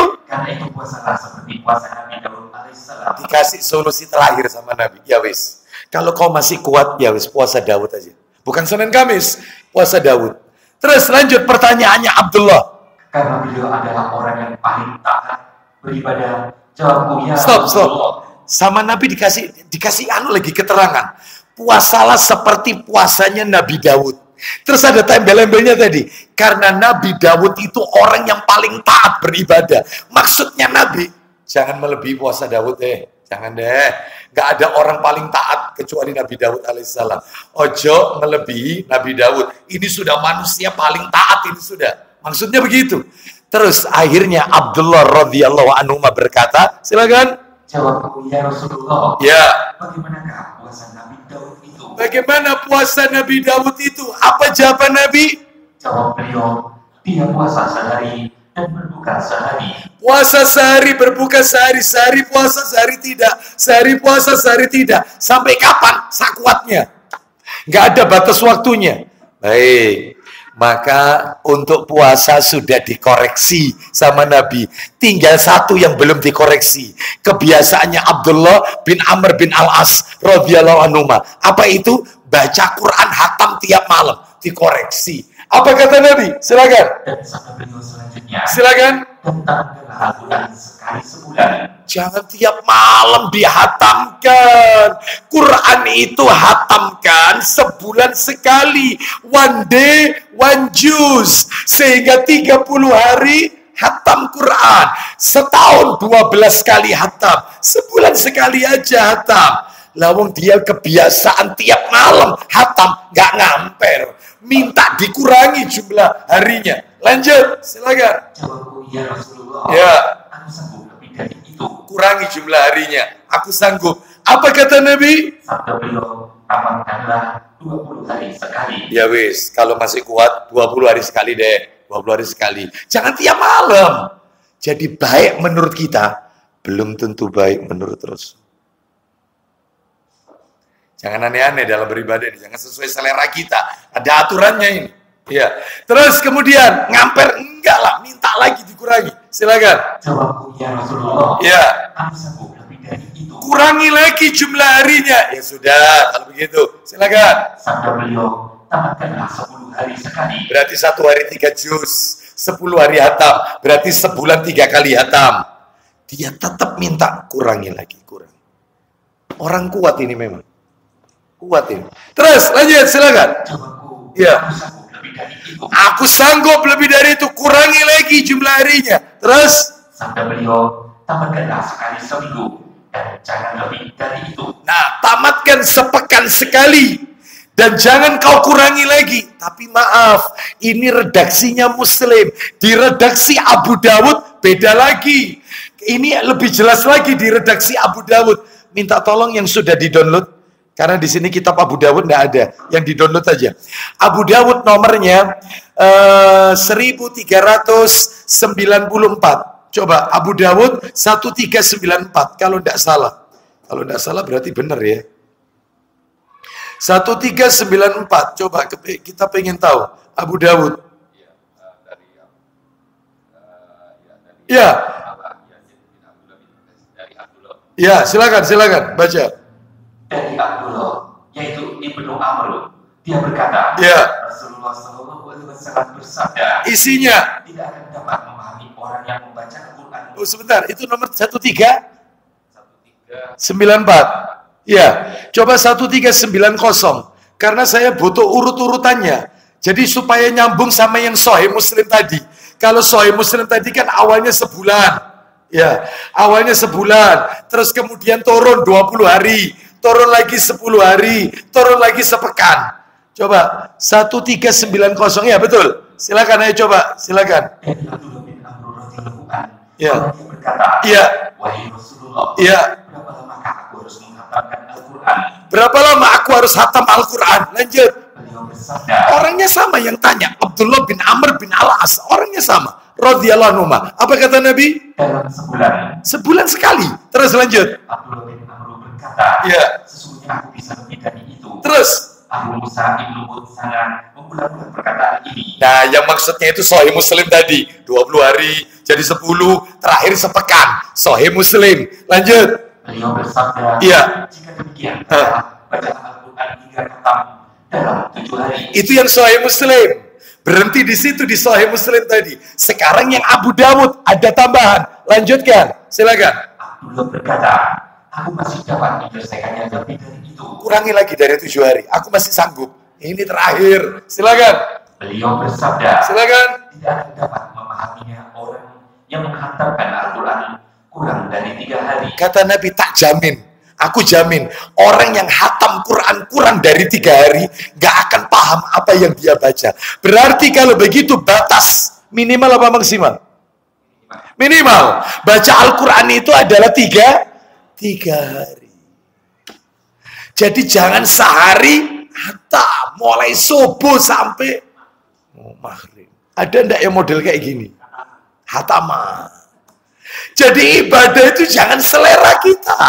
puasalah seperti puasa Nabi Daud alaihissalam. dikasih solusi terakhir sama Nabi. Ya wis. Kalau kau masih kuat, ya wis puasa Daud aja. Bukan Senin Kamis, puasa Daud. Terus lanjut pertanyaannya Abdullah. Karena beliau adalah orang yang paling taat beribadah. Jawabku ya Stop. Rasulullah. Sama Nabi dikasih lagi keterangan. Puasalah seperti puasanya Nabi Daud. Terus ada tembel-tembelnya tadi. Karena Nabi Daud itu orang yang paling taat beribadah. Maksudnya Nabi, jangan melebihi puasa Daud deh. Jangan deh. Gak ada orang paling taat kecuali Nabi Daud alaihissalam. Ojo melebihi Nabi Daud. Ini sudah manusia paling taat, ini sudah. Maksudnya begitu. Terus akhirnya Abdullah radhiyallahu anhu berkata, silakan. Jawabku ya Rasulullah. Ya. Bagaimanakah puasa Nabi Daud itu? Bagaimana puasa Nabi Daud itu? Apa jawaban Nabi? Jawab beliau, dia puasa sehari dan berbuka sehari. Puasa sehari, berbuka sehari, sehari puasa, sehari tidak, sehari puasa, sehari tidak. Sampai kapan? Sakuatnya. Nggak ada batas waktunya. Baik, maka untuk puasa sudah dikoreksi sama Nabi. Tinggal satu yang belum dikoreksi. Kebiasaannya Abdullah bin Amr bin Al-As radhiyallahu anhu. Apa itu? Baca Quran hatam tiap malam. Dikoreksi. Apa kata Nabi? Silakan. Dan sabda beliau selanjutnya, Silakan. tentangkanlah Al-Quran sekali sebulan. Jangan tiap malam dihatamkan. Quran itu hatamkan sebulan sekali. One day, one juz. Sehingga 30 hari hatam Quran. Setahun 12 kali hatam. Sebulan sekali aja hatam. Lawang dia kebiasaan tiap malam hatam. Gak ngamper. Minta dikurangi jumlah harinya. Lanjut, silakan. Jawabku, ya Rasulullah, Ya. aku sanggup lebih dari itu. Kurangi jumlah harinya. Aku sanggup. Apa kata Nabi? Sabda beliau, amalkanlah 20 hari sekali. Ya wis, kalau masih kuat 20 hari sekali deh. 20 hari sekali. Jangan tiap malam. Jadi baik menurut kita, belum tentu baik menurut Rasul. Jangan aneh-aneh dalam beribadah ini. Jangan sesuai selera kita. Ada aturannya ini. Ya. Terus kemudian ngamper enggak lah, minta lagi dikurangi. Silakan. Jawabku, ya Rasulullah, Ya. aku sanggup lebih dari itu. Kurangi lagi jumlah harinya. Ya sudah, kalau begitu. Silakan. Sabda beliau, tamatkanlah 10 hari sekali. Berarti 1 hari 3 juz. 10 hari hatam. Berarti sebulan 3 kali hatam. Dia tetap minta kurangi lagi. Kurang. Orang kuat ini memang. Kuat ini. Terus lanjut, silakan. Jawabku, Ya. aku sanggup lebih dari itu. Aku sanggup lebih dari itu. Kurangi lagi jumlah harinya. Terus. Sabda beliau, tamatkanlah sekali seminggu dan jangan lebih dari itu. Nah, tamatkan sepekan sekali. Dan jangan kau kurangi lagi. Tapi maaf, ini redaksinya Muslim. Di redaksi Abu Dawud beda lagi. Ini lebih jelas lagi di redaksi Abu Dawud. Minta tolong yang sudah di-download. Karena di sini kitab Abu Dawud tidak ada. Yang di-download aja. Abu Dawud nomornya 1394. Coba Abu Dawud 1394. Kalau tidak salah. Kalau tidak salah berarti benar ya. 1394. Coba kita pengen tahu. Abu Dawud. Ya. Ya, silakan baca. Dari Abdullah, yaitu Ibnu Amr, dia berkata, Ya. Rasulullah SAW bersabda, Isinya. tidak akan dapat memahami orang yang membaca Al-Quran. Oh sebentar, itu nomor 1394. Ya, coba 1390. Karena saya butuh urut-urutannya. Jadi supaya nyambung sama yang Sahih Muslim tadi. Kalau Sahih Muslim tadi kan awalnya sebulan. Ya, awalnya sebulan. Terus kemudian turun 20 hari. Turun lagi 10 hari. Turun lagi sepekan. Coba 1390, ya betul. Silakan ayo coba, silakan. Dari Abdullah bin Amr radhiyallahu anhu, Ya. dia berkata, Iya. wahai Rasulullah, Iya. berapa lama aku harus menghatamkan Al-Quran? Berapa lama aku harus hatam Al-Quran? Lanjut. Beliau bersabda, Orangnya sama yang tanya. Abdullah bin Amr bin Al-As. Orangnya sama. Radhiyallahu anhu. Apa kata Nabi? dalam sebulan. Sebulan sekali. Terus lanjut. Abdullah bin Amr berkata, Ya. sesungguhnya aku bisa lebih dari itu. Terus. Abu Musa ibnu Mutsana mengulang-ulang perkataan ini. Nah, yang maksudnya itu Sahih Muslim tadi. 20 hari, jadi 10, terakhir sepekan. Sahih Muslim. Lanjut. Beliau bersabda, Iya. jika demikian, baca Al-Quran hingga khatam dalam 7 hari. Itu yang Sahih Muslim. Berhenti di situ di Sahih Muslim tadi. Sekarang yang Abu Dawud ada tambahan. Lanjutkan. Silakan. Abdullah berkata, aku masih dapat menyelesaikannya lebih dari itu. Kurangi lagi dari 7 hari. Aku masih sanggup. Ini terakhir. Silakan. Beliau bersabda, Silakan. tidak akan dapat memahaminya orang yang menghantamkan Al-Quran kurang dari 3 hari. Kata Nabi, tak jamin. Aku jamin. Orang yang hatam Quran kurang dari 3 hari, gak akan paham apa yang dia baca. Berarti kalau begitu batas. Minimal apa maksimal? Minimal. Baca Al-Quran itu adalah 3 hari. Jadi jangan sehari hatam. Mulai subuh sampai maghrib. Ada ndak yang model kayak gini? Hatama. Jadi ibadah itu jangan selera kita.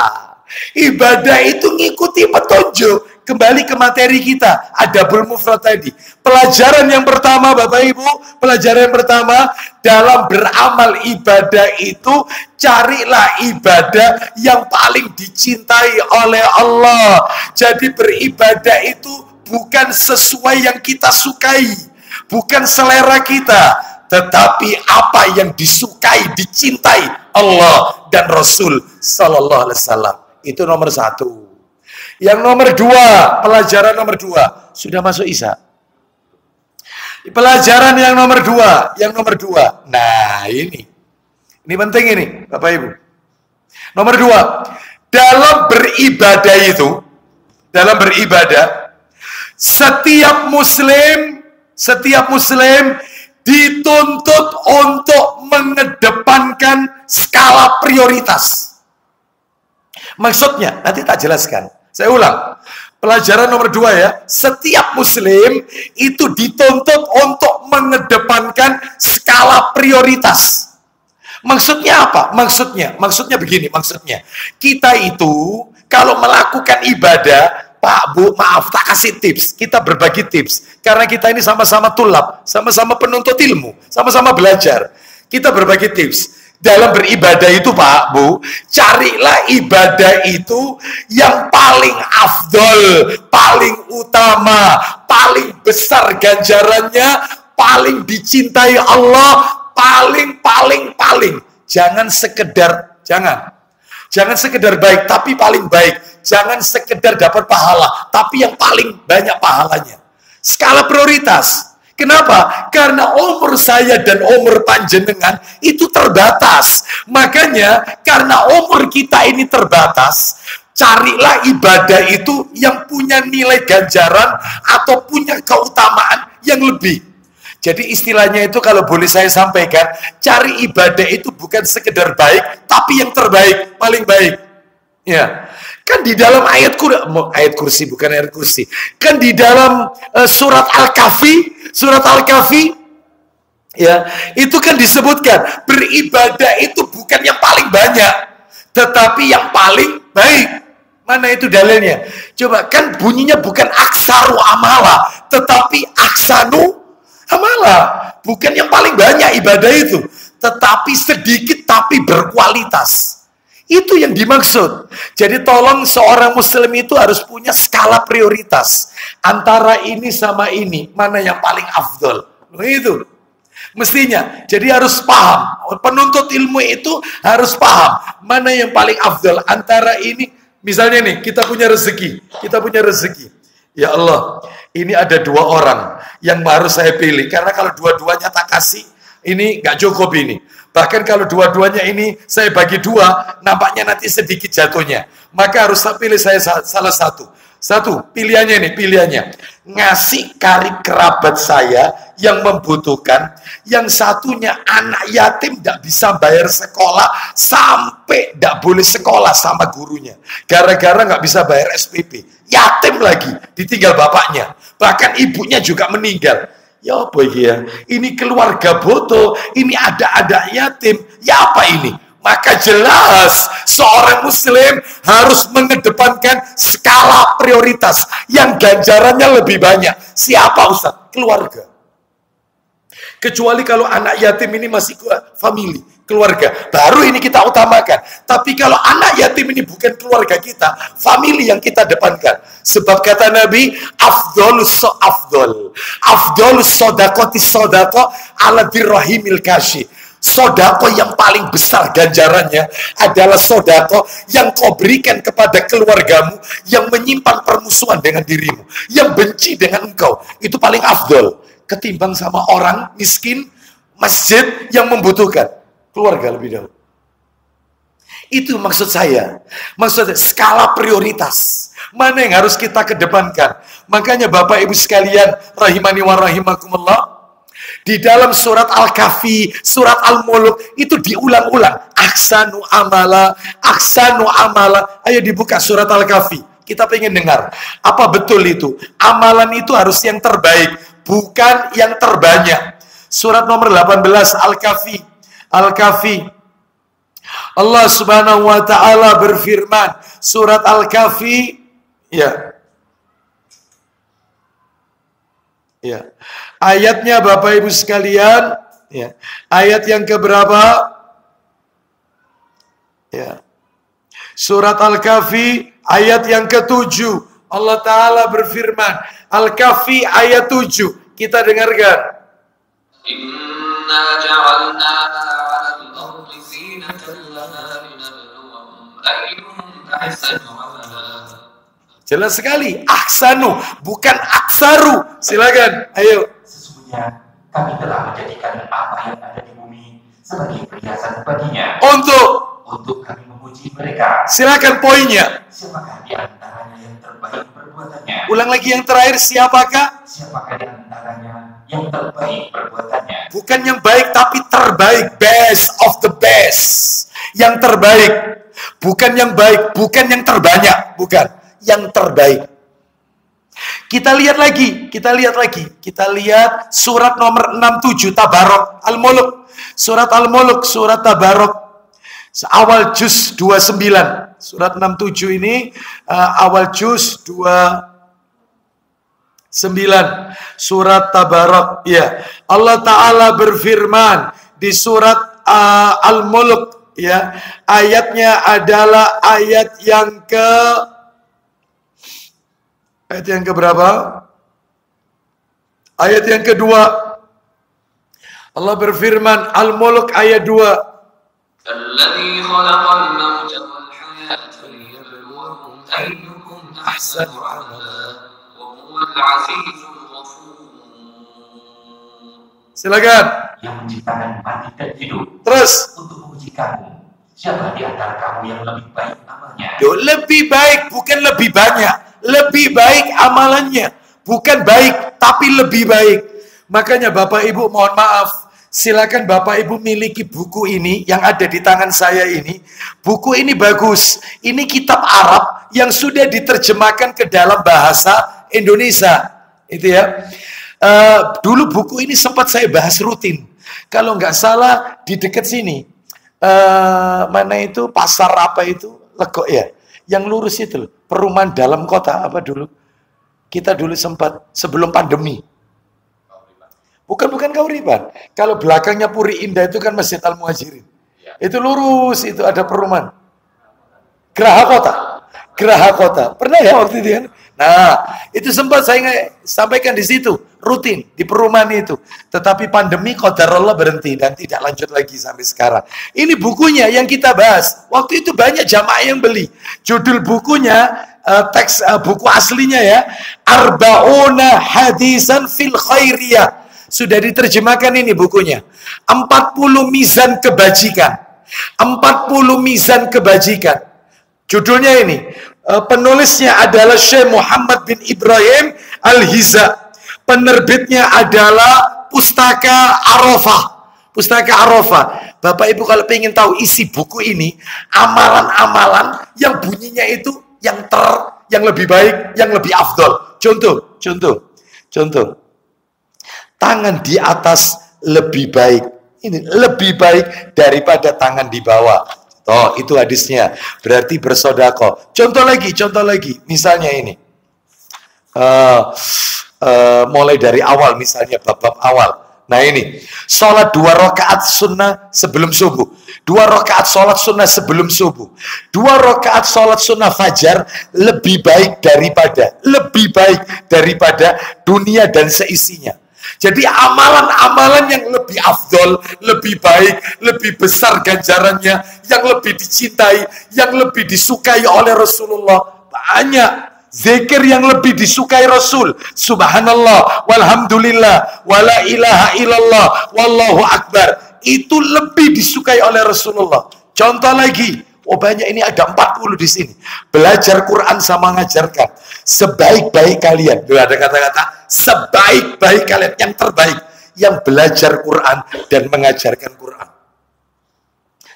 Ibadah itu ngikuti petunjuk. Kembali ke materi kita, Adabul Mufrad tadi. Pelajaran yang pertama, Bapak Ibu, pelajaran yang pertama, dalam beramal ibadah itu, carilah ibadah yang paling dicintai oleh Allah. Jadi beribadah itu bukan sesuai yang kita sukai, bukan selera kita, tetapi apa yang disukai, dicintai Allah dan Rasul Sallallahu Alaihi Wasallam. Itu nomor satu. Yang nomor dua, pelajaran nomor dua, sudah masuk Isya. Pelajaran yang nomor dua. Nah ini penting ini, Bapak Ibu. Nomor dua, dalam beribadah, setiap Muslim dituntut untuk mengedepankan skala prioritas. Maksudnya, nanti tak jelaskan. Saya ulang, pelajaran nomor dua ya, setiap Muslim itu dituntut untuk mengedepankan skala prioritas. Maksudnya apa? Maksudnya begini, kita itu kalau melakukan ibadah, Pak, Bu, maaf, tak kasih tips, kita berbagi tips, karena kita ini sama-sama tulab, sama-sama penuntut ilmu, sama-sama belajar, kita berbagi tips. Dalam beribadah itu, Pak, Bu, carilah ibadah itu yang paling afdol, paling utama, paling besar ganjarannya, paling dicintai Allah, paling. Jangan sekedar baik, tapi paling baik. Jangan sekedar dapat pahala, tapi yang paling banyak pahalanya. Skala prioritas. Kenapa? Karena umur saya dan umur panjenengan itu terbatas. Makanya karena umur kita ini terbatas, carilah ibadah itu yang punya nilai ganjaran atau punya keutamaan yang lebih. Jadi istilahnya itu kalau boleh saya sampaikan, cari ibadah itu bukan sekedar baik, tapi yang terbaik, paling baik. Ya. Kan di dalam ayat kursi, bukan ayat kursi. Kan di dalam surat Al-Kahfi, ya, itu kan disebutkan beribadah itu bukan yang paling banyak, tetapi yang paling baik. Mana itu dalilnya? Coba, kan bunyinya bukan aksaru amala, tetapi aksanu amala. Bukan yang paling banyak ibadah itu, tetapi sedikit tapi berkualitas. Itu yang dimaksud. Jadi tolong seorang Muslim itu harus punya skala prioritas. Antara ini sama ini, mana yang paling afdol. Itu mestinya. Jadi harus paham. Penuntut ilmu itu harus paham mana yang paling afdol. Antara ini, misalnya nih, kita punya rezeki. Ya Allah, ini ada 2 orang yang harus saya pilih. Karena kalau dua-duanya tak kasih, ini nggak cukup ini. Bahkan kalau dua-duanya ini saya bagi 2, nampaknya nanti sedikit jatuhnya. Maka harus pilih saya salah satu. Pilihannya. Ngasih karib kerabat saya yang membutuhkan. Yang satunya anak yatim tidak bisa bayar sekolah, sampai tidak boleh sekolah sama gurunya. Gara-gara nggak bisa bayar SPP. Yatim lagi, ditinggal bapaknya. Bahkan ibunya juga meninggal. Ya apa ya? Ini keluarga bodoh, ini ada yatim. Ya apa ini? Maka jelas seorang Muslim harus mengedepankan skala prioritas yang ganjarannya lebih banyak. Siapa Ustaz? Keluarga. Kecuali kalau anak yatim ini masih family, keluarga, baru ini kita utamakan. Tapi kalau anak yatim ini bukan keluarga kita, family yang kita depankan. Sebab kata Nabi, afdolus sodaqoti sodaqo ala dirrahimil kashi. Sodako yang paling besar ganjarannya adalah sodako yang kau berikan kepada keluargamu yang menyimpan permusuhan dengan dirimu, yang benci dengan engkau. Itu paling afdol ketimbang sama orang miskin masjid yang membutuhkan. Keluarga lebih dahulu. Itu maksud saya. Maksudnya skala prioritas. Mana yang harus kita kedepankan. Makanya Bapak Ibu sekalian, rahimani wa rahimakumullah, di dalam surat Al-Kahfi, surat Al-Mulk, itu diulang-ulang. Aksanu amala. Ayo dibuka surat Al-Kahfi. Kita pengen dengar. Apa betul itu? Amalan itu harus yang terbaik, bukan yang terbanyak. Surat nomor 18 Al-Kahfi. Al-Kahfi. Allah Subhanahu wa taala berfirman, surat Al-Kahfi, ya. Ya. Ayatnya Bapak Ibu sekalian, ya. Ayat yang keberapa? Ya. Surat Al-Kahfi ayat yang ke-7. Allah taala berfirman, Al-Kahfi ayat 7. Kita dengarkan. Inna ja'alnaha 'alal ardi zinatan laha linabluwahum ayyuhum ahsanu 'amala. Jelas sekali, ahsanu, bukan aksaru. Silakan, ayo. Sesungguhnya kami telah menjadikan apa yang ada di bumi sebagai perhiasan baginya. Untuk kami memuji mereka. Silakan poinnya. Siapakah di antaranya yang terbaik perbuatannya? Ulang lagi yang terakhir, siapakah? Siapakah di antaranya yang terbaik perbuatannya? Bukan yang baik tapi terbaik, best of the best. Yang terbaik. Bukan yang baik, bukan yang terbanyak, bukan. Yang terbaik. Kita lihat lagi. Kita lihat surat nomor 67 Tabarok Al-Mulk. Surat Al-Mulk, surat Tabarok. Awal juz 29. Surat 67 ini awal juz 29. Surat Tabarok. Ya. Allah Ta'ala berfirman di surat Al-Mulk. Ya. Ayatnya adalah ayat yang berapa? Ayat yang kedua. Allah berfirman Al-Mulk ayat 2. Alladzi khalaqal mauta wal hayata liyabluwakum ayyukum ahsanu 'amala wa huwal 'azizul ghafur. Silakan. Yang menciptakan mati dan hidup. Terus. Untuk menguji kamu. Siapa di antara kamu yang lebih baik amalnya? Lebih baik, bukan lebih banyak. Lebih baik amalannya. Bukan baik, tapi lebih baik. Makanya Bapak Ibu mohon maaf. Silakan Bapak Ibu miliki buku ini yang ada di tangan saya ini. Buku ini bagus. Ini kitab Arab yang sudah diterjemahkan ke dalam bahasa Indonesia. Itu ya. Dulu buku ini sempat saya bahas rutin. Kalau nggak salah di dekat sini. Mana itu pasar apa itu? Legok ya. Yang lurus itu loh. Perumahan dalam kota apa dulu? Kita dulu sempat sebelum pandemi. Bukan Kauriban. Kalau belakangnya Puri Indah itu kan Masjid Al-Muhajirin. Ya. Itu lurus, itu ada perumahan. Geraha Kota. Pernah ya waktu itu kan? Nah, itu sempat saya sampaikan di situ, rutin di perumahan itu. Tetapi pandemi qadarullah berhenti dan tidak lanjut lagi sampai sekarang. Ini bukunya yang kita bahas. Waktu itu banyak jamaah yang beli. Judul bukunya teks buku aslinya ya, Arba'una Hadisan fil Khairiyah. Sudah diterjemahkan ini bukunya. 40 mizan kebajikan. 40 mizan kebajikan. Judulnya ini. Penulisnya adalah Syekh Muhammad bin Ibrahim Al-Hiza. Penerbitnya adalah Pustaka Arafah. Pustaka Arafah. Bapak Ibu kalau ingin tahu isi buku ini, amalan-amalan yang bunyinya itu yang lebih baik, yang lebih afdol. Contoh. Tangan di atas lebih baik. Ini lebih baik daripada tangan di bawah. Oh, itu hadisnya. Berarti bersedekah. Contoh lagi. Misalnya ini. Mulai dari awal, misalnya bab-bab awal. Nah ini, sholat 2 rakaat sunnah sebelum subuh. 2 rakaat sholat sunnah sebelum subuh. 2 rakaat sholat sunnah fajar lebih baik daripada dunia dan seisinya. Jadi amalan-amalan yang lebih afdol, lebih baik, lebih besar ganjarannya, yang lebih dicintai, yang lebih disukai oleh Rasulullah. Banyak zikir yang lebih disukai Rasul. Subhanallah, walhamdulillah, wala ilaha illallah, wallahu akbar. Itu lebih disukai oleh Rasulullah. Contoh lagi. Oh banyak, ini ada 40 di sini. Belajar Quran sama mengajarkan. Sebaik-baik kalian. Ada kata-kata sebaik-baik kalian, yang terbaik, yang belajar Quran dan mengajarkan Quran.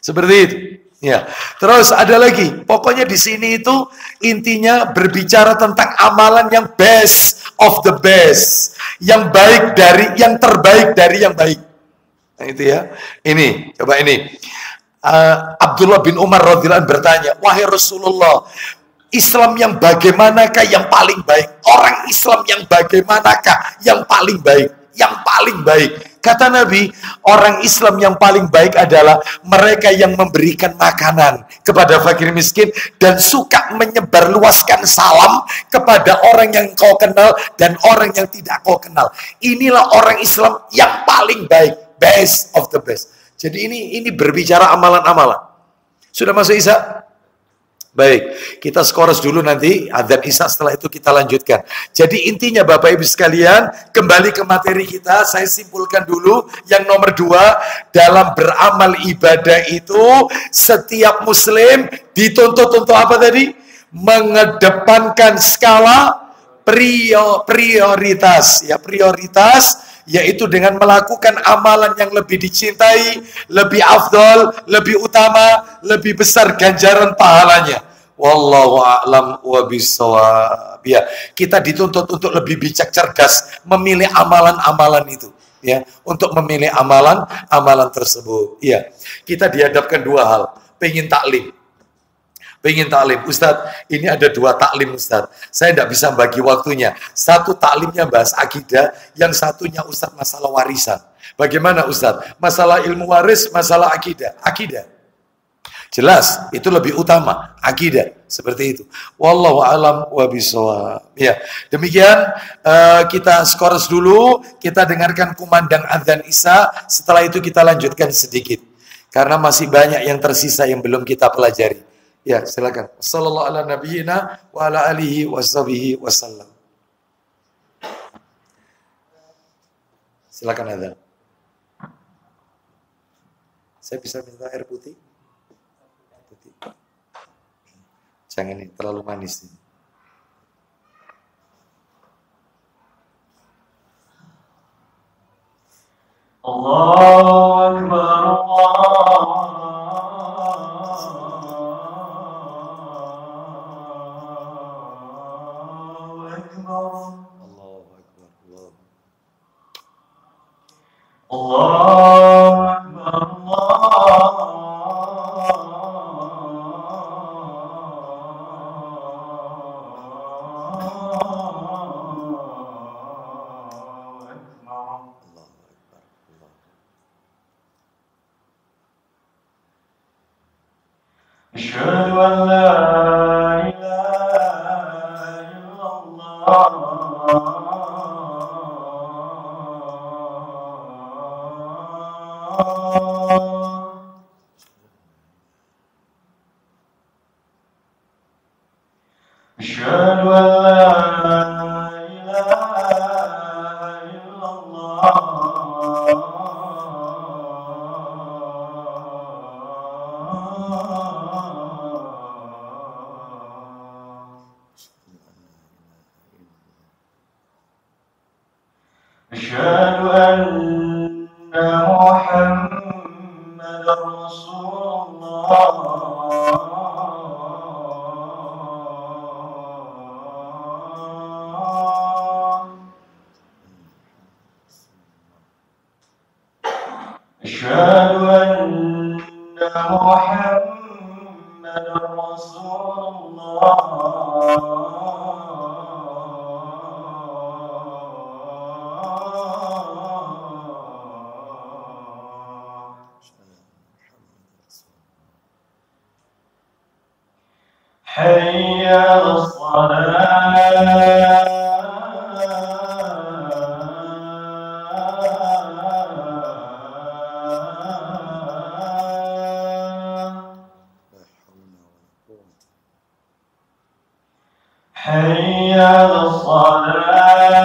Seperti itu. Ya. Terus ada lagi. Pokoknya di sini itu intinya berbicara tentang amalan yang best of the best. Yang baik dari yang terbaik dari yang baik. Nah, itu ya. Ini, coba ini. Abdullah bin Umar radhiyallahu anhu bertanya, wahai Rasulullah, Islam yang bagaimanakah yang paling baik? Orang Islam yang bagaimanakah yang paling baik? Yang paling baik. Kata Nabi, orang Islam yang paling baik adalah mereka yang memberikan makanan kepada fakir miskin dan suka menyebarluaskan salam kepada orang yang kau kenal dan orang yang tidak kau kenal. Inilah orang Islam yang paling baik, best of the best. Jadi ini berbicara amalan-amalan. Sudah masuk Isya? Baik, kita skors dulu nanti, adzan Isya, setelah itu kita lanjutkan. Jadi intinya Bapak Ibu sekalian, kembali ke materi kita, saya simpulkan dulu yang nomor 2, dalam beramal ibadah itu, setiap muslim dituntut untuk apa tadi? Mengedepankan skala prioritas, ya prioritas, yaitu dengan melakukan amalan yang lebih dicintai, lebih afdol, lebih utama, lebih besar ganjaran pahalanya. Wallahu a'lam wa bishawab. Ya, kita dituntut untuk lebih bijak cerdas memilih amalan-amalan itu, ya, untuk memilih amalan-amalan tersebut. Ya, kita dihadapkan dua hal, pengen taklim. Ustadz, ini ada 2 taklim Ustadz. Saya tidak bisa bagi waktunya. Satu taklimnya bahas akidah, yang satunya Ustadz masalah warisan. Bagaimana Ustadz? Masalah ilmu waris, masalah akidah. Akidah. Jelas, itu lebih utama. Akidah, seperti itu. Wallahu a'lam wa bishawab. Ya, demikian kita skors dulu. Kita dengarkan kumandang adzan Isya. Setelah itu kita lanjutkan sedikit. Karena masih banyak yang tersisa yang belum kita pelajari. Ya, silakan. Sallallahu ala nabiyyina wa ala alihi washabihi wasallam. Silakan adzan. Saya bisa minta air putih? Putih. Jangan ini terlalu manis. Allahu Akbar, Allah. أشهد أن لا إله إلا الله أشهد أن لا إله إلا أشهد أن محمدا رسول الله أشهد أن محمدا رسول الله حي على الصلاة حي على الصلاة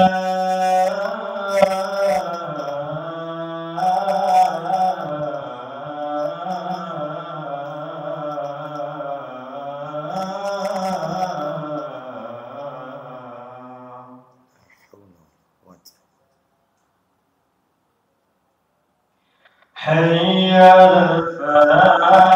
حي على الفلاح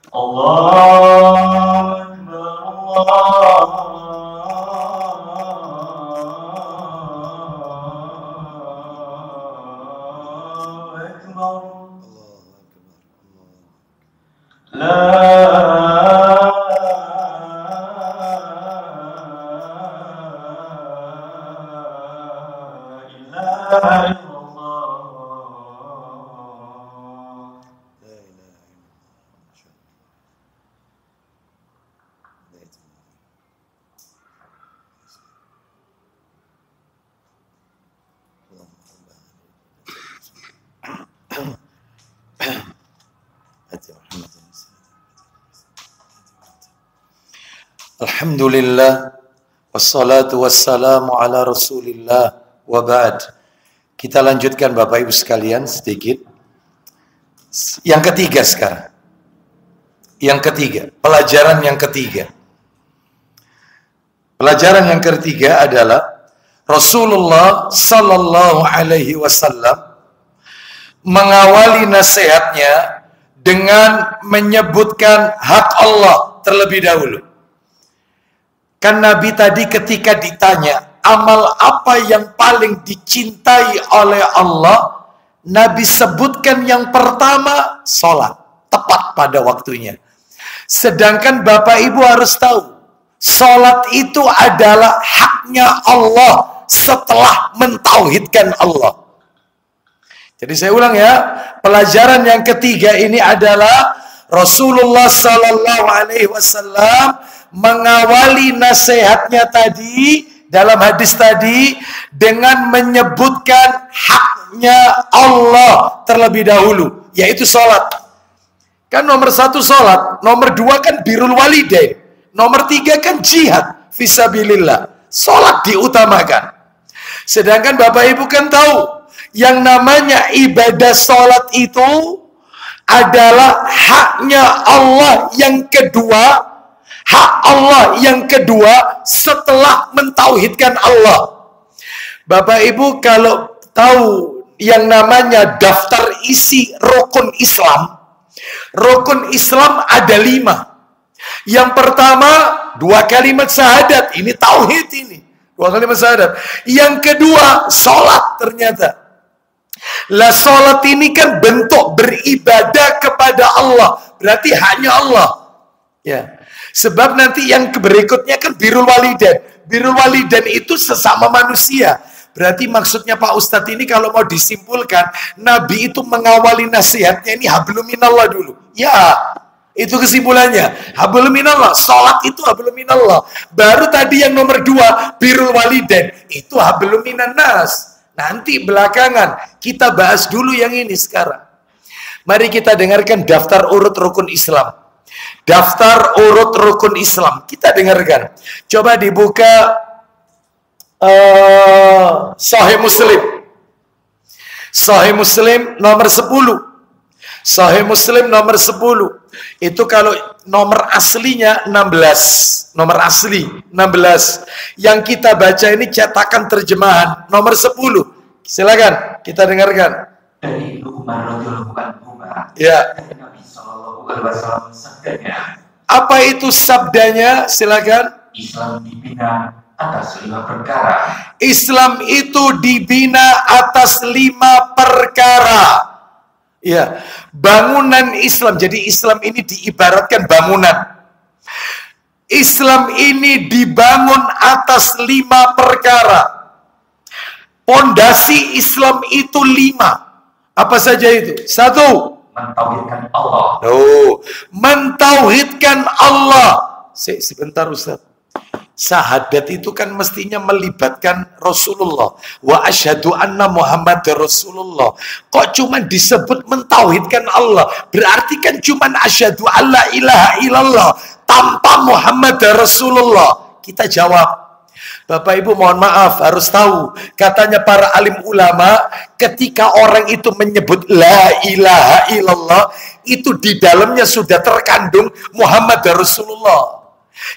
Allahu Akbar. Alhamdulillah wassalatu wassalamu ala Rasulillah wa ba'd. Kita lanjutkan Bapak Ibu sekalian sedikit. Yang ketiga sekarang. Yang ketiga, pelajaran yang ketiga. Pelajaran yang ketiga adalah Rasulullah sallallahu alaihi wasallam mengawali nasihatnya dengan menyebutkan hak Allah terlebih dahulu. Kan Nabi tadi ketika ditanya amal apa yang paling dicintai oleh Allah, Nabi sebutkan yang pertama sholat, tepat pada waktunya. Sedangkan Bapak Ibu harus tahu, sholat itu adalah haknya Allah setelah mentauhidkan Allah. Jadi saya ulang ya, pelajaran yang ketiga ini adalah Rasulullah Sallallahu Alaihi Wasallam mengawali nasihatnya tadi dalam hadis tadi dengan menyebutkan haknya Allah terlebih dahulu, yaitu sholat. Kan nomor satu sholat, nomor dua kan birrul walidain, nomor tiga kan jihad fisabilillah. Sholat diutamakan. Sedangkan Bapak Ibu kan tahu yang namanya ibadah sholat itu adalah haknya Allah yang kedua. Hak Allah yang kedua setelah mentauhidkan Allah. Bapak Ibu kalau tahu yang namanya daftar isi rukun Islam. Rukun Islam ada 5. Yang pertama 2 kalimat syahadat. Ini tauhid ini. 2 kalimat syahadat. Yang kedua sholat ternyata. Lah sholat ini kan bentuk beribadah kepada Allah. Berarti hanya Allah. Ya. Sebab nanti yang berikutnya kan birrul walidain. Birrul walidain itu sesama manusia. Berarti maksudnya Pak Ustadz ini kalau mau disimpulkan, Nabi itu mengawali nasihatnya ini hablum minallah dulu. Ya, itu kesimpulannya. Hablum minallah, sholat itu hablum minallah. Baru tadi yang nomor 2, birrul walidain. Itu hablum minannas. Nanti belakangan, kita bahas dulu yang ini sekarang. Mari kita dengarkan daftar urut rukun Islam. Daftar urut rukun Islam. Kita dengarkan. Coba dibuka Sahih Muslim. Sahih Muslim nomor 10. Sahih Muslim nomor 10. Itu kalau nomor aslinya 16. Nomor asli 16. Yang kita baca ini cetakan terjemahan nomor 10. Silakan kita dengarkan. Dari Umar radhiyallahu anhu. Ya. Apa itu sabdanya? Silakan. Islam dibina atas 5 perkara. Islam itu dibina atas 5 perkara. Ya, bangunan Islam. Jadi Islam ini diibaratkan bangunan. Islam ini dibangun atas 5 perkara. Pondasi Islam itu 5. Apa saja itu? 1. Mentauhidkan Allah. Mentauhidkan Allah. Sebentar Ustaz. Syahadat itu kan mestinya melibatkan Rasulullah. Wa asyhadu anna Muhammad Rasulullah. Kok cuma disebut mentauhidkan Allah? Berarti kan cuma asyhadu alla ilaha illallah tanpa Muhammad Rasulullah. Kita jawab. Bapak Ibu mohon maaf, harus tahu. Katanya para alim ulama, ketika orang itu menyebut la ilaha illallah, itu di dalamnya sudah terkandung Muhammad Rasulullah.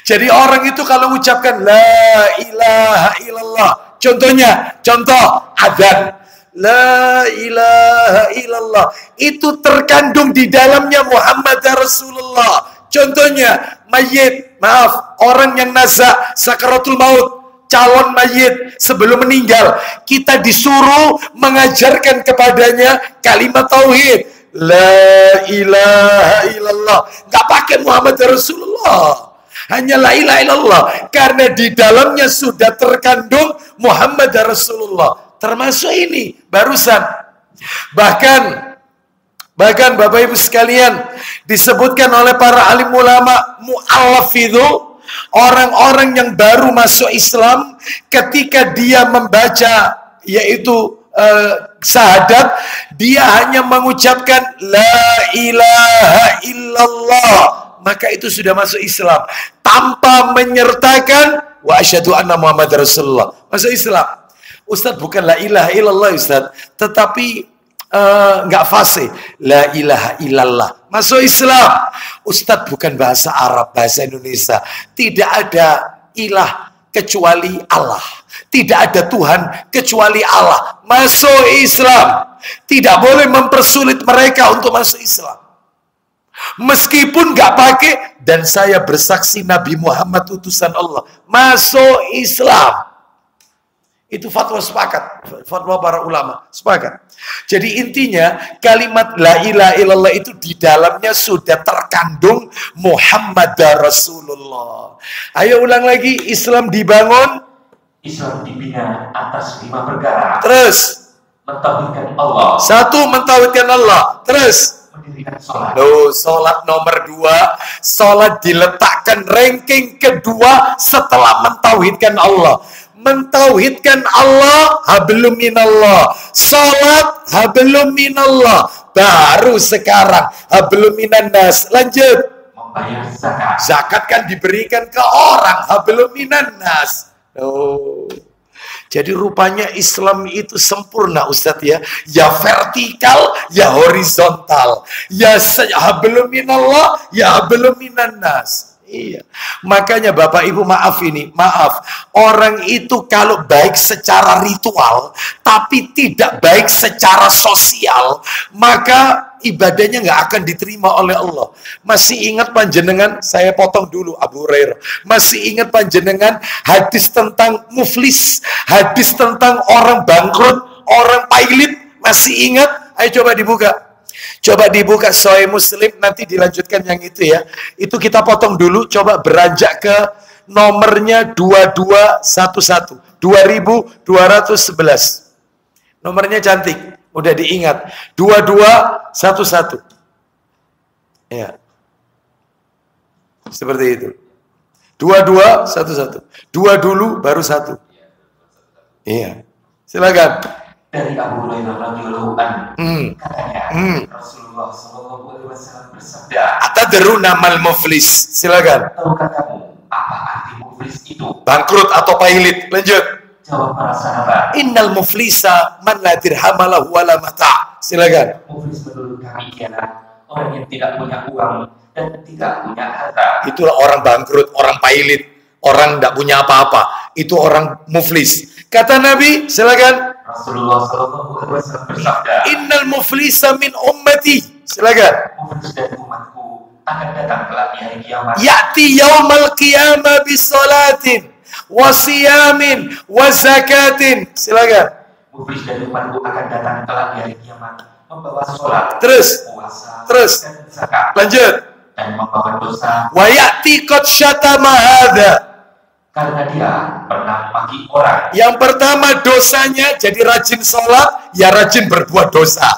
Jadi orang itu kalau ucapkan la ilaha illallah, contoh adzan. La ilaha illallah. Itu terkandung di dalamnya Muhammad Rasulullah. Contohnya, mayit, maaf, orang yang nazak sakaratul maut, calon mayit sebelum meninggal, kita disuruh mengajarkan kepadanya kalimat tauhid. La ilaha illallah. Gak pakai Muhammad Rasulullah. Hanya la ilaha illallah. Karena di dalamnya sudah terkandung Muhammad Rasulullah. Termasuk ini barusan. Bahkan Bapak Ibu sekalian, disebutkan oleh para alim ulama, mu'allaf itu orang-orang yang baru masuk Islam, ketika dia membaca yaitu syahadat, dia hanya mengucapkan la ilaha illallah, maka itu sudah masuk Islam tanpa menyertakan wa asyhadu anna Muhammad Rasulullah. Masuk Islam. Ustaz, bukan la ilaha illallah Ustaz, tetapi nggak fasih, la ilaha illallah, masuk Islam. Ustaz, bukan bahasa Arab, bahasa Indonesia. Tidak ada ilah kecuali Allah, tidak ada Tuhan kecuali Allah, masuk Islam. Tidak boleh mempersulit mereka untuk masuk Islam. Meskipun nggak pakai dan saya bersaksi Nabi Muhammad utusan Allah, masuk Islam. Itu fatwa sepakat, fatwa para ulama sepakat. Jadi intinya kalimat la ilaha illallah itu di dalamnya sudah terkandung Muhammad Rasulullah. Ayo ulang lagi, Islam dibangun, Islam dibina atas 5 perkara. Terus mentauhidkan Allah. 1, mentauhidkan Allah. Terus mendirikan sholat. Sholat nomor 2, sholat diletakkan ranking kedua setelah mentauhidkan Allah. Mentauhidkan Allah, hablum minallah. Sholat, hablum minallah. Baru sekarang, hablum minannas. Lanjut. Membayar zakat. Zakat kan diberikan ke orang, hablum minannas. Jadi rupanya Islam itu sempurna Ustadz ya. Ya vertikal, ya horizontal. Ya hablum minallah, ya hablum minannas. Iya. Makanya Bapak Ibu maaf, orang itu kalau baik secara ritual tapi tidak baik secara sosial, maka ibadahnya nggak akan diterima oleh Allah. Masih ingat panjenengan, saya potong dulu Abu Hurairah. Masih ingat panjenengan hadis tentang muflis, hadis tentang orang bangkrut, orang pailit, masih ingat? Ayo coba dibuka. Coba dibuka Sahih Muslim, nanti dilanjutkan yang itu ya. Itu kita potong dulu, coba beranjak ke nomornya 2211. 2211. Nomornya cantik, udah diingat. 2211. Ya. Seperti itu. 2211. 2 dulu baru 1. Iya. Silakan. Dari Abu Hurairah radhiyallahu anhu katanya Rasulullah SAW bersabda, Atadruna mal muflis. Silakan. tahukah kamu apa arti muflis itu? Bangkrut atau pailit. Lanjut. Jawab para sahabat, Innal muflisa man la dirhama lahu wala mata. Silakan. muflis menurut kami ialah orang yang tidak punya uang dan tidak punya harta. Itulah orang bangkrut, orang pailit, orang tidak punya apa-apa. Itu orang muflis. Kata Nabi, silakan. Rasulullah SAW bersabda, Innal muflisa min ummati. Silakan. muflis dari umatku akan datang kelak di hari kiamat. Ya'ti yaumal qiyamah bisolatin wa siyamin wa zakatin. Silakan. Muflis dari umatku akan datang kelak di hari kiamat membawa sholat, Terus. puasa, Terus. dan zakat, Lanjut. dan membawa dosa Wa ya'ti qad syatama hadza. karena dia pernah maki orang. Yang pertama dosanya jadi rajin sholat, ya rajin berbuat dosa.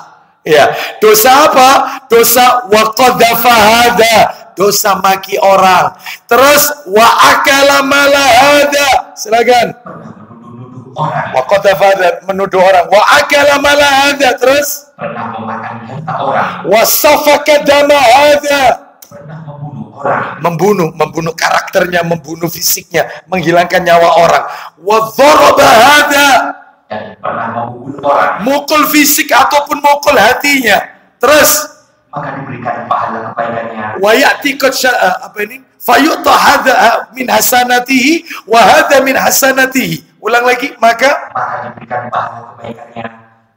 Ya, dosa apa? Dosa wa qadhafa hada, dosa maki orang. Terus wa akala mala hada. Silakan. Pernah menuduh orang. Wa qadhafa hada, menuduh orang. Wa akala mala hada. Terus Pernah memakan harta orang. wa safaka dama hada. Pernah membunuh orang. Membunuh karakternya, membunuh fisiknya, menghilangkan nyawa orang. Wa dharaba hada. Dan pernah membunuh orang. Mukul fisik ataupun mukul hatinya. Terus Maka diberikan pahala kebaikannya. wa ya'ti qad apa ini? Fayu'ta hadza min hasanatihi wa hadza min hasanatihi. Ulang lagi, maka Maka diberikan pahala kebaikannya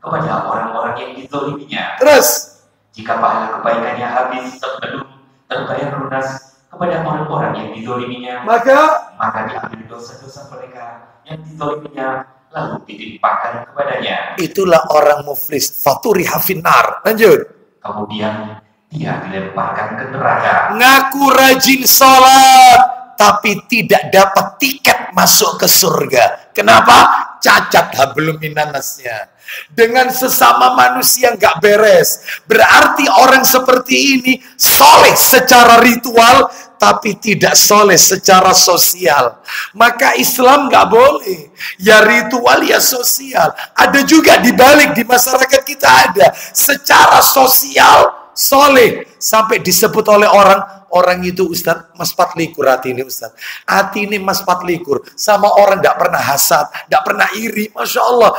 kepada orang-orang yang dizoliminya. Terus, jika pahala kebaikannya habis sebelum terbayar lunas kepada orang-orang yang dizoliminya, maka diambil dosa-dosa mereka yang dizoliminya lalu ditimpakan kepadanya. Itulah orang muflis. Faturiha finnar. Lanjut. Kemudian dia dilemparkan ke neraka. Ngaku rajin sholat, tapi tidak dapat tiket masuk ke surga. Kenapa? Cacat hablum minannasnya. Dengan sesama manusia nggak beres. Berarti orang seperti ini soleh secara ritual, tapi tidak soleh secara sosial. Maka Islam nggak boleh. Ya ritual, ya sosial. Ada juga dibalik di masyarakat kita ada. Secara sosial soleh. Sampai disebut oleh orang itu Ustaz, mas 24 hati ini Ustaz. Hati ini mas 24. Sama orang tidak pernah hasad, tidak pernah iri. Masya Allah.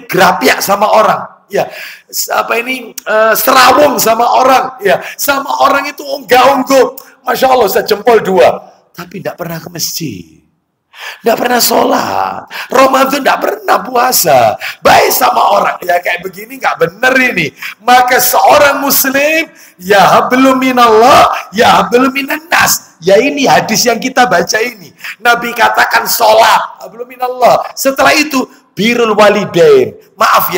Gerapiak sama orang. Ya, serawung sama orang. Ya, sama orang itu unggah-ungguh. Masya Allah, Ustaz, jempol 2. Tapi tidak pernah ke masjid. Tidak pernah sholat. Ramadan tidak pernah puasa. Baik sama orang. Ya kayak begini nggak bener ini. Maka seorang muslim, ya hablum minallah, ya hablum minannas. Ya ini hadis yang kita baca ini. Nabi katakan sholat, hablum minallah. Setelah itu, birrul walidain. Maaf.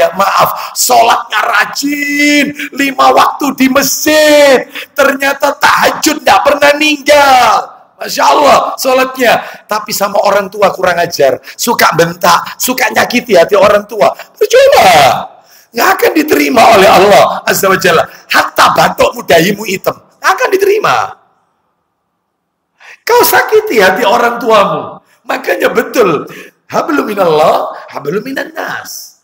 Sholatnya rajin. 5 waktu di masjid. Ternyata tahajud tidak pernah ninggal. Masya Allah, sholatnya. Tapi sama orang tua kurang ajar. Suka bentak, suka nyakiti hati orang tua. Percuma. Nggak akan diterima oleh Allah Azza wa Jalla. Hatta batukmu dahimu hitam. Nggak akan diterima. Kau sakiti hati orang tuamu. Makanya betul. Hablum minallah, hablum minannas.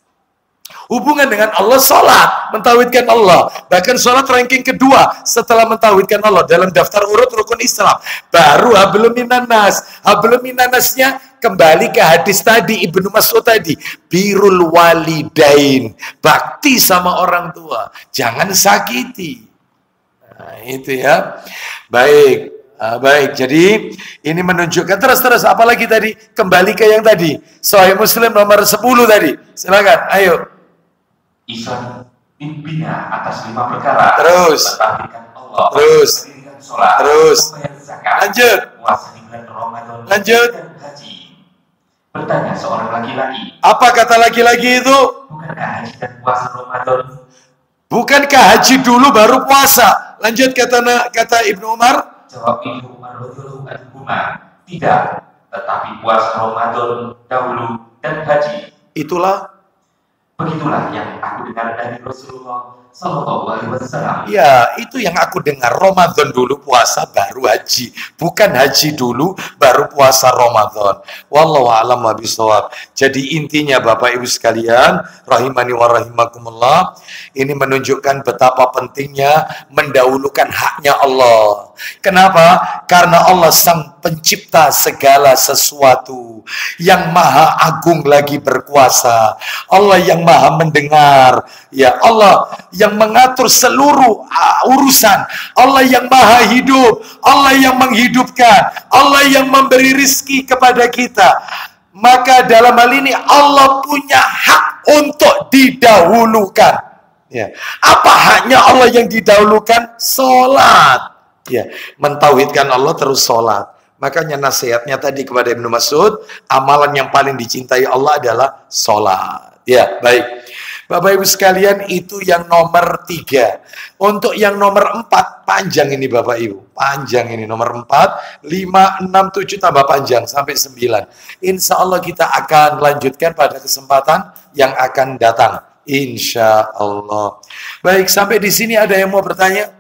Hubungan dengan Allah, sholat, mentauhidkan Allah. Bahkan sholat ranking kedua setelah mentauhidkan Allah dalam daftar urut rukun Islam. Baru hablum minannas. Hablum minannasnya kembali ke hadis tadi, Ibnu Mas'ud tadi. Birrul walidain. Bakti sama orang tua. Jangan sakiti. Nah, itu ya. Baik. Baik, jadi ini menunjukkan terus apalagi tadi? Kembali ke yang tadi. Sahih Muslim nomor 10 tadi. Silakan, ayo. Islam pimpinnya atas 5 perkara. Terus. Mentauhidkan Allah. Terus. Sholat, terus. Zakat, lanjut. Puasa di bulan Ramadan. Lanjut. Dan haji. Bertanya seorang laki-laki. Apa kata laki-laki itu? Bukankah haji dan puasa Ramadan? Bukankah haji dulu baru puasa? Lanjut kata Ibnu Umar. Jawab Ibnu Umar radhiyallahu anhu, tidak, tetapi puasa Ramadan dahulu dan haji. Begitulah yang aku dengar dari Rasulullah Sallallahu Alaihi Wasallam. Ya, itu yang aku dengar. Ramadan dulu puasa baru haji. Bukan haji dulu baru puasa Ramadan. Wallahu a'lam bishawab. Jadi intinya Bapak Ibu sekalian, rahimani wa rahimakumullah, ini menunjukkan betapa pentingnya mendahulukan haknya Allah. Kenapa? Karena Allah sang pencipta segala sesuatu, yang maha agung lagi berkuasa, Allah yang maha mendengar, ya Allah yang mengatur seluruh urusan, Allah yang maha hidup, Allah yang menghidupkan, Allah yang memberi rizki kepada kita. Maka dalam hal ini Allah punya hak untuk didahulukan. Ya. Apa haknya Allah yang didahulukan? Sholat. Ya, mentauhidkan Allah terus sholat. Makanya nasihatnya tadi kepada Ibnu Mas'ud, amalan yang paling dicintai Allah adalah sholat. Ya, baik. Bapak Ibu sekalian, itu yang nomor 3. Untuk yang nomor 4, panjang ini Bapak Ibu. Panjang ini, nomor 4, 5, 6, 7 tambah panjang, sampai 9. Insya Allah kita akan lanjutkan pada kesempatan yang akan datang. Insya Allah. Baik, sampai di sini ada yang mau bertanya?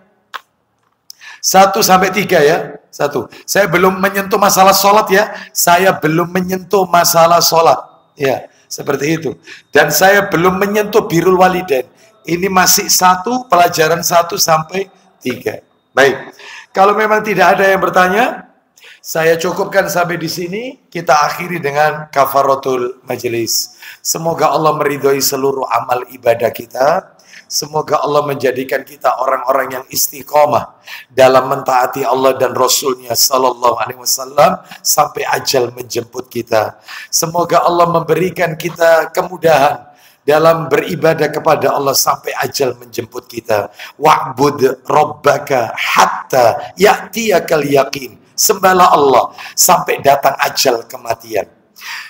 1 sampai 3 ya. 1. Saya belum menyentuh masalah sholat ya. Saya belum menyentuh masalah sholat. Ya, seperti itu. Dan saya belum menyentuh birrul walidain. Ini masih 1, pelajaran 1 sampai 3. Baik. Kalau memang tidak ada yang bertanya, saya cukupkan sampai di sini. Kita akhiri dengan kafaratul majelis. Semoga Allah meridhoi seluruh amal ibadah kita. Semoga Allah menjadikan kita orang-orang yang istiqomah dalam mentaati Allah dan Rasulnya Sallallahu Alaihi Wasallam sampai ajal menjemput kita. Semoga Allah memberikan kita kemudahan dalam beribadah kepada Allah sampai ajal menjemput kita. Wa'bud rabbaka hatta ya'tiyakal yaqin. Sembahlah Allah sampai datang ajal kematian.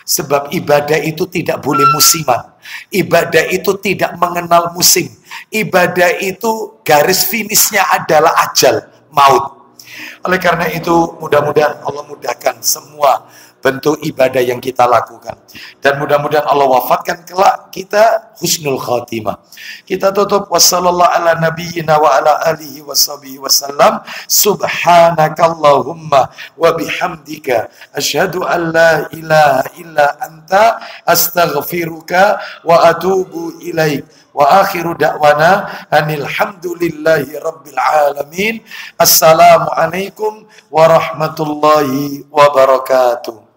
Sebab ibadah itu tidak boleh musiman. Ibadah itu tidak mengenal musim. Ibadah itu garis finishnya adalah ajal, maut. Oleh karena itu mudah-mudahan Allah mudahkan semua bentuk ibadah yang kita lakukan. Dan mudah-mudahan Allah wafatkan kelak kita husnul khatimah. Kita tutup wassallallahu ala nabiyyina wa ala alihi washabihi wasallam. Subhanakallahumma wa bihamdika asyhadu an la ilaha illa anta astaghfiruka wa atubu ilaik. Wa akhiru da'wana anil hamdulillahi rabbil alamin. Assalamualaikum warahmatullahi wabarakatuh.